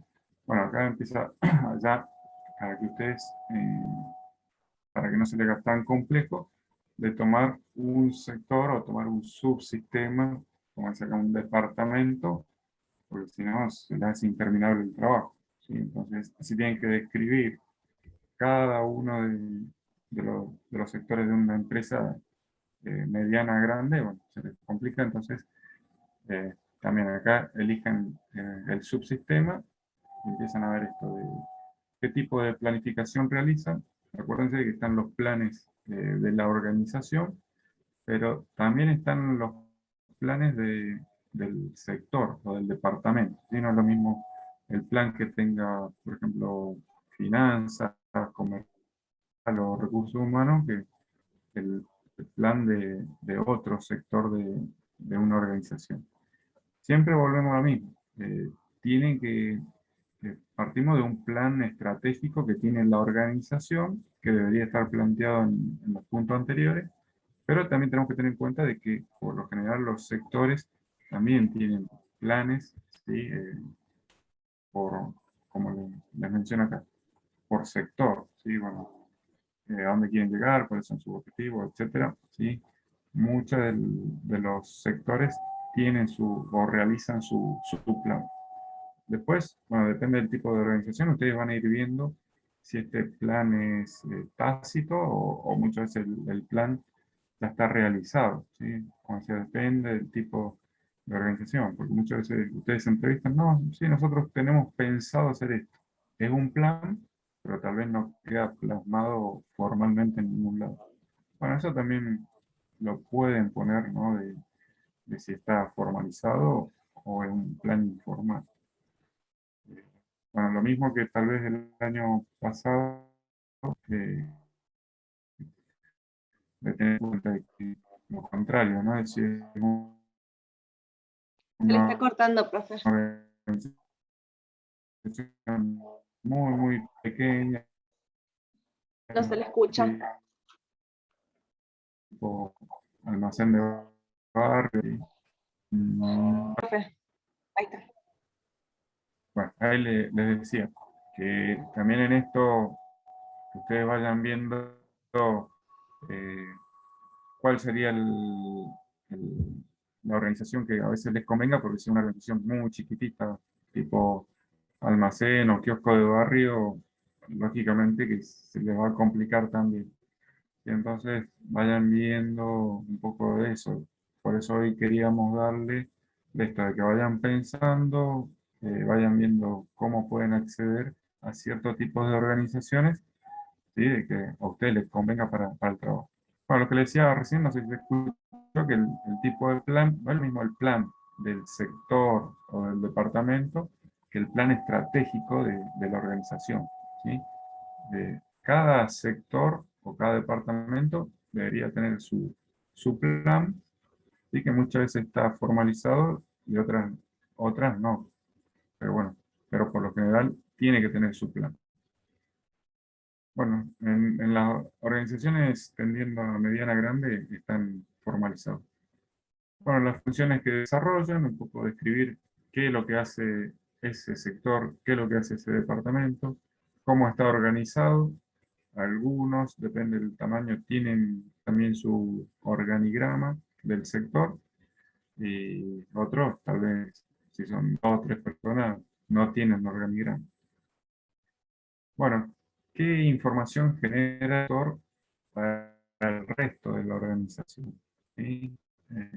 Bueno, acá empieza ya para que ustedes, para que no se les haga tan complejo, de tomar un sector o tomar un subsistema, como se acá un departamento, porque si no se les hace interminable el trabajo, ¿sí? Entonces, si tienen que describir cada uno de los sectores de una empresa mediana, grande, bueno, se les complica, entonces también acá elijan el subsistema y empiezan a ver esto de qué tipo de planificación realizan. Acuérdense que están los planes de la organización, pero también están los planes del sector o del departamento, ¿sí? No es lo mismo el plan que tenga, por ejemplo, finanzas, comercial o recursos humanos que el plan de otro sector de una organización. Siempre volvemos a lo mismo. Tienen que partimos de un plan estratégico que tiene la organización, que debería estar planteado en los puntos anteriores, pero también tenemos que tener en cuenta de que por lo general los sectores también tienen planes, ¿sí? Como les menciono acá. por sector, ¿sí? Bueno, a dónde quieren llegar, cuáles son sus objetivos, etcétera, ¿sí? Muchos de los sectores tienen o realizan su plan. Después, bueno, depende del tipo de organización, ustedes van a ir viendo si este plan es tácito o muchas veces el plan ya está realizado, ¿sí? O sea, depende del tipo de organización, porque muchas veces ustedes se entrevistan, no, sí, nosotros tenemos pensado hacer esto. Es un plan, pero tal vez no queda plasmado formalmente en ningún lado. Bueno, eso también lo pueden poner, ¿no? De si está formalizado o es un plan informal. Bueno, lo mismo que tal vez el año pasado, eh, de tener en cuenta que lo contrario, ¿no? Es decir, Se le está una cortando, profe. organización muy, muy pequeña, No se le escucha. tipo almacén de barrio. Profe, ahí está. Bueno, ahí les decía que también en esto ustedes vayan viendo eh, cuál sería la organización que a veces les convenga, porque si es una organización muy chiquitita, tipo almacén o kiosco de barrio, lógicamente que se les va a complicar también. Y entonces vayan viendo un poco de eso. Por eso hoy queríamos darle de esto, de que vayan pensando, vayan viendo cómo pueden acceder a ciertos tipos de organizaciones, ¿sí? De que a ustedes les convenga para el trabajo. Bueno, lo que les decía recién, no sé si se escuchó, que el tipo de plan no es el mismo el plan del sector o del departamento que el plan estratégico de la organización, ¿sí? De cada sector o cada departamento debería tener su plan, y que muchas veces está formalizado y otras no. Pero bueno, pero por lo general tiene que tener su plan. Bueno, en las organizaciones tendiendo a mediana grande están formalizados. Bueno, las funciones que desarrollan, un poco describir qué es lo que hace ese sector, qué es lo que hace ese departamento, cómo está organizado. Algunos, depende del tamaño, tienen también su organigrama del sector, y otros, tal vez, si son 2 o 3 personas, no tienen organigrama. Bueno, ¿qué información genera el sector para el resto de la organización? ¿Sí?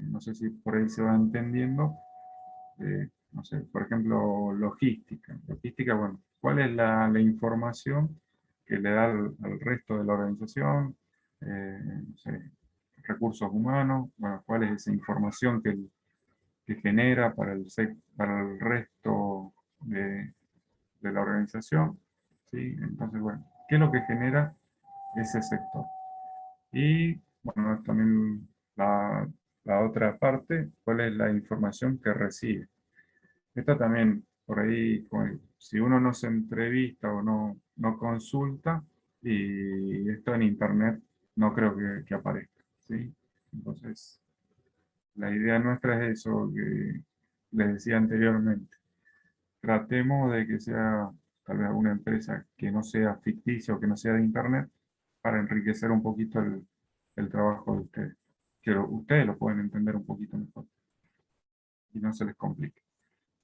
No sé si por ahí se va entendiendo. No sé, por ejemplo, logística. Logística, bueno, ¿cuál es la información que le da al resto de la organización? No sé, recursos humanos, bueno, ¿cuál es esa información que genera para el resto de la organización? ¿Sí? Entonces, bueno, ¿qué es lo que genera ese sector? Y, bueno, también la otra parte, ¿cuál es la información que recibe? Esta también, por ahí, si uno no se entrevista o no consulta, y esto en internet no creo que aparezca, ¿sí? Entonces, la idea nuestra es eso que les decía anteriormente. Tratemos de que sea tal vez alguna empresa que no sea ficticia o que no sea de internet, para enriquecer un poquito el trabajo de ustedes. Que ustedes lo pueden entender un poquito mejor y no se les complique.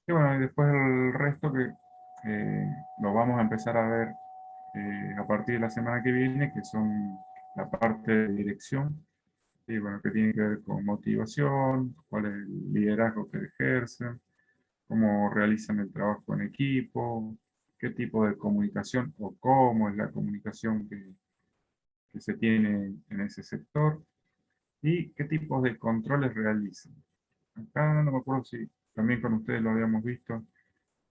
Y bueno, y después el resto que lo vamos a empezar a ver a partir de la semana que viene, que son la parte de dirección, y bueno, que tiene que ver con motivación, cuál es el liderazgo que ejercen, cómo realizan el trabajo en equipo, qué tipo de comunicación o cómo es la comunicación que se tiene en ese sector, y qué tipos de controles realizan. Acá no me acuerdo si también con ustedes lo habíamos visto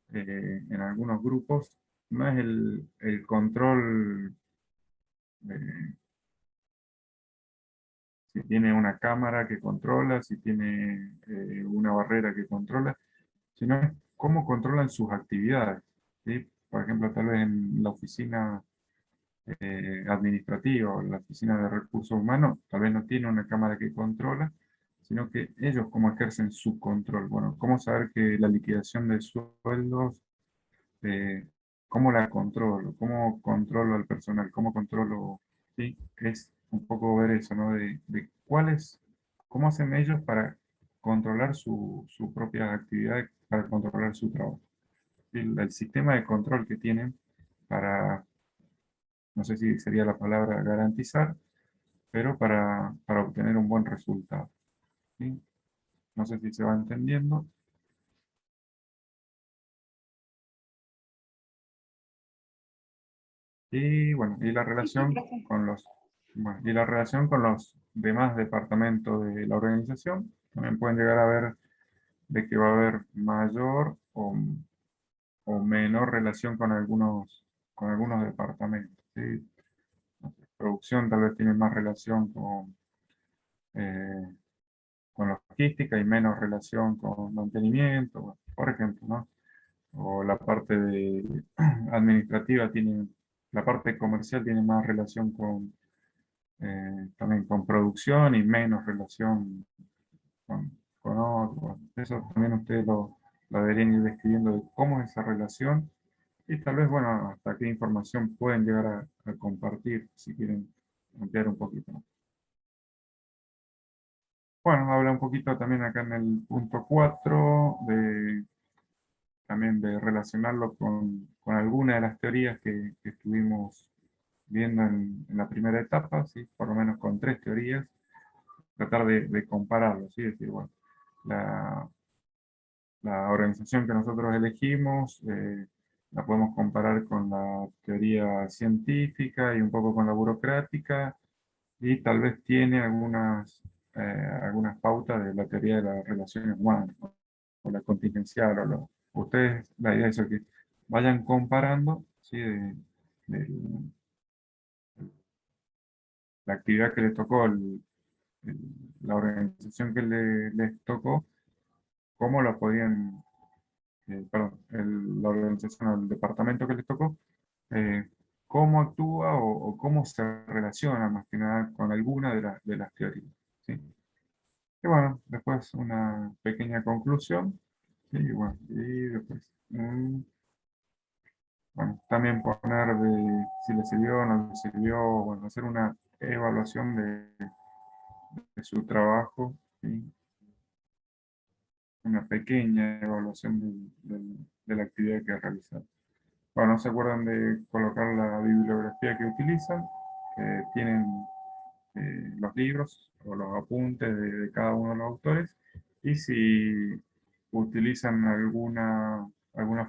en algunos grupos. No es el control, si tiene una cámara que controla, si tiene una barrera que controla, sino es cómo controlan sus actividades, ¿sí? Por ejemplo, tal vez en la oficina administrativa o la oficina de recursos humanos, tal vez no tiene una cámara que controla, sino que ellos cómo ejercen su control. Bueno, cómo saber que la liquidación de sueldos ¿cómo la controlo? ¿Cómo controlo al personal? ¿Cómo controlo? ¿Sí? Es un poco ver eso, ¿no? De cómo hacen ellos para controlar su propia actividad, para controlar su trabajo. El sistema de control que tienen para, no sé si sería la palabra garantizar, pero para obtener un buen resultado. ¿Sí? No sé si se va entendiendo. Y bueno, y la relación profe. con y la relación con los demás departamentos de la organización, también pueden llegar a ver de que va a haber mayor o menor relación con algunos departamentos. ¿Sí? No sé, producción tal vez tiene más relación eh, con logística y menos relación con mantenimiento, por ejemplo, ¿no? O la parte administrativa tiene, la parte comercial tiene más relación también con producción y menos relación con otros. Eso también ustedes lo deberían ir describiendo de cómo es esa relación y tal vez, bueno, hasta qué información pueden llegar a compartir si quieren ampliar un poquito, ¿no? Bueno, habla un poquito también acá en el punto 4 también de relacionarlo con alguna de las teorías que estuvimos viendo en la primera etapa, ¿sí? Por lo menos con 3 teorías, tratar de compararlo, ¿sí? Es decir, bueno, la, la organización que nosotros elegimos la podemos comparar con la teoría científica y un poco con la burocrática, y tal vez tiene algunas pautas de la teoría de las relaciones humanas, ¿no? O la contingencial, ustedes, la idea es eso, que vayan comparando, ¿sí? De la actividad que les tocó, el- la organización que les tocó, cómo la podían, perdón, la organización o el departamento que les tocó, eh, cómo actúa o cómo se relaciona más que nada con alguna de las teorías, ¿sí? Y bueno, después una pequeña conclusión, ¿sí? Y bueno, y después, bueno, también poner de si le sirvió o no le sirvió, bueno, hacer una evaluación de su trabajo, ¿sí? Una pequeña evaluación de la actividad que realizan. Bueno, no se acuerdan de colocar la bibliografía que utilizan, que tienen los libros o los apuntes de cada uno de los autores, y si utilizan alguna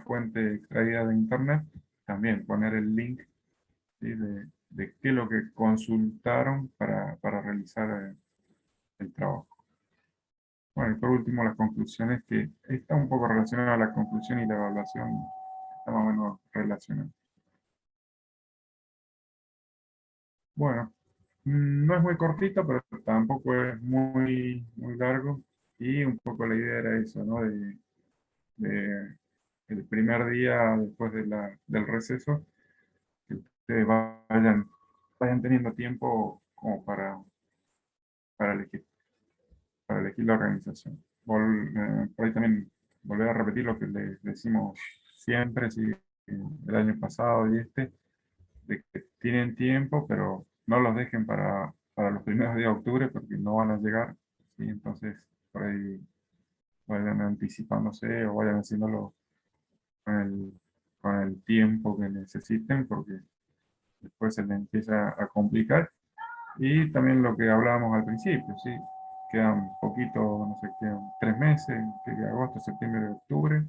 fuente extraída de internet, también poner el link, ¿sí? de qué es lo que consultaron para realizar el trabajo. Bueno, y por último, las conclusiones, que está un poco relacionada a la conclusión y la evaluación, está más o menos relacionada. Bueno, no es muy cortito, pero tampoco es muy largo. Y un poco la idea era eso, ¿no? De el primer día después del receso, que ustedes vayan teniendo tiempo como para elegir, para elegir la organización. Por ahí también volver a repetir lo que les decimos siempre, sí, el año pasado y de que tienen tiempo, pero no los dejen para los primeros días de octubre porque no van a llegar, ¿sí? Entonces, por ahí vayan anticipándose o vayan haciéndolo con con el tiempo que necesiten, porque después se les empieza a complicar. Y también lo que hablábamos al principio, ¿sí? Quedan poquito, no sé, quedan 3 meses, que agosto, septiembre, octubre.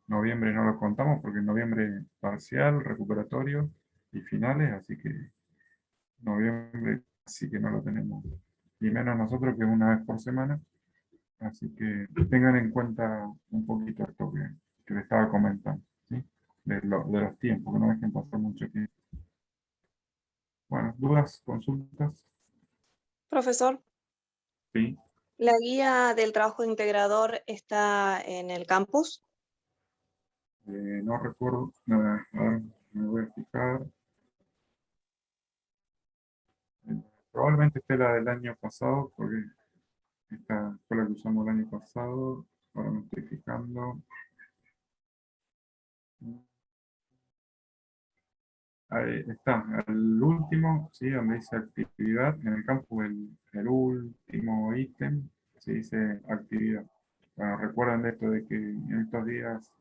Noviembre no lo contamos porque en noviembre parcial, recuperatorio y finales, así que noviembre sí que no lo tenemos. Y menos nosotros, que es una vez por semana. Así que tengan en cuenta un poquito esto que les estaba comentando, ¿sí? De los tiempos, que no dejen pasar mucho tiempo. Bueno, dudas, consultas, Profesor, sí. ¿la guía del trabajo integrador está en el campus? No recuerdo, nada, a ver, me voy a fijar. Probablemente esté la del año pasado, porque esta fue la que usamos el año pasado. Ahora me estoy fijando. Ahí está, el último, ¿sí? Donde dice actividad, en el campo el último ítem, se dice actividad. Bueno, recuerden de esto de que en estos días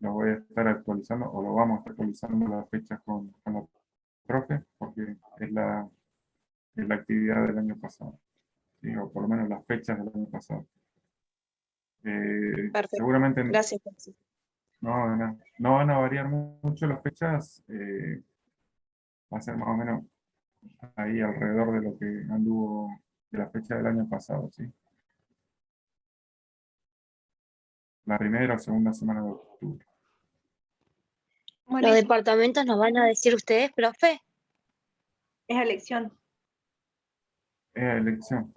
lo voy a estar actualizando, o lo vamos a estar actualizando las fechas con los profes, porque es la actividad del año pasado, ¿sí? O por lo menos las fechas del año pasado. Perfecto. Seguramente Gracias, Francisco. no van a variar mucho las fechas, va a ser más o menos ahí alrededor de lo que anduvo de la fecha del año pasado, ¿sí? La primera o segunda semana de octubre. Bueno, ¿Los departamentos nos van a decir ustedes, profe? es elección. Es elección.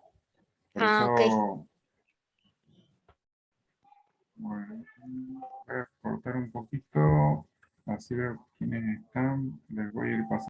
Por Ah, ok. eso, bueno, voy a cortar un poquito, así veo quiénes están, les voy a ir pasando.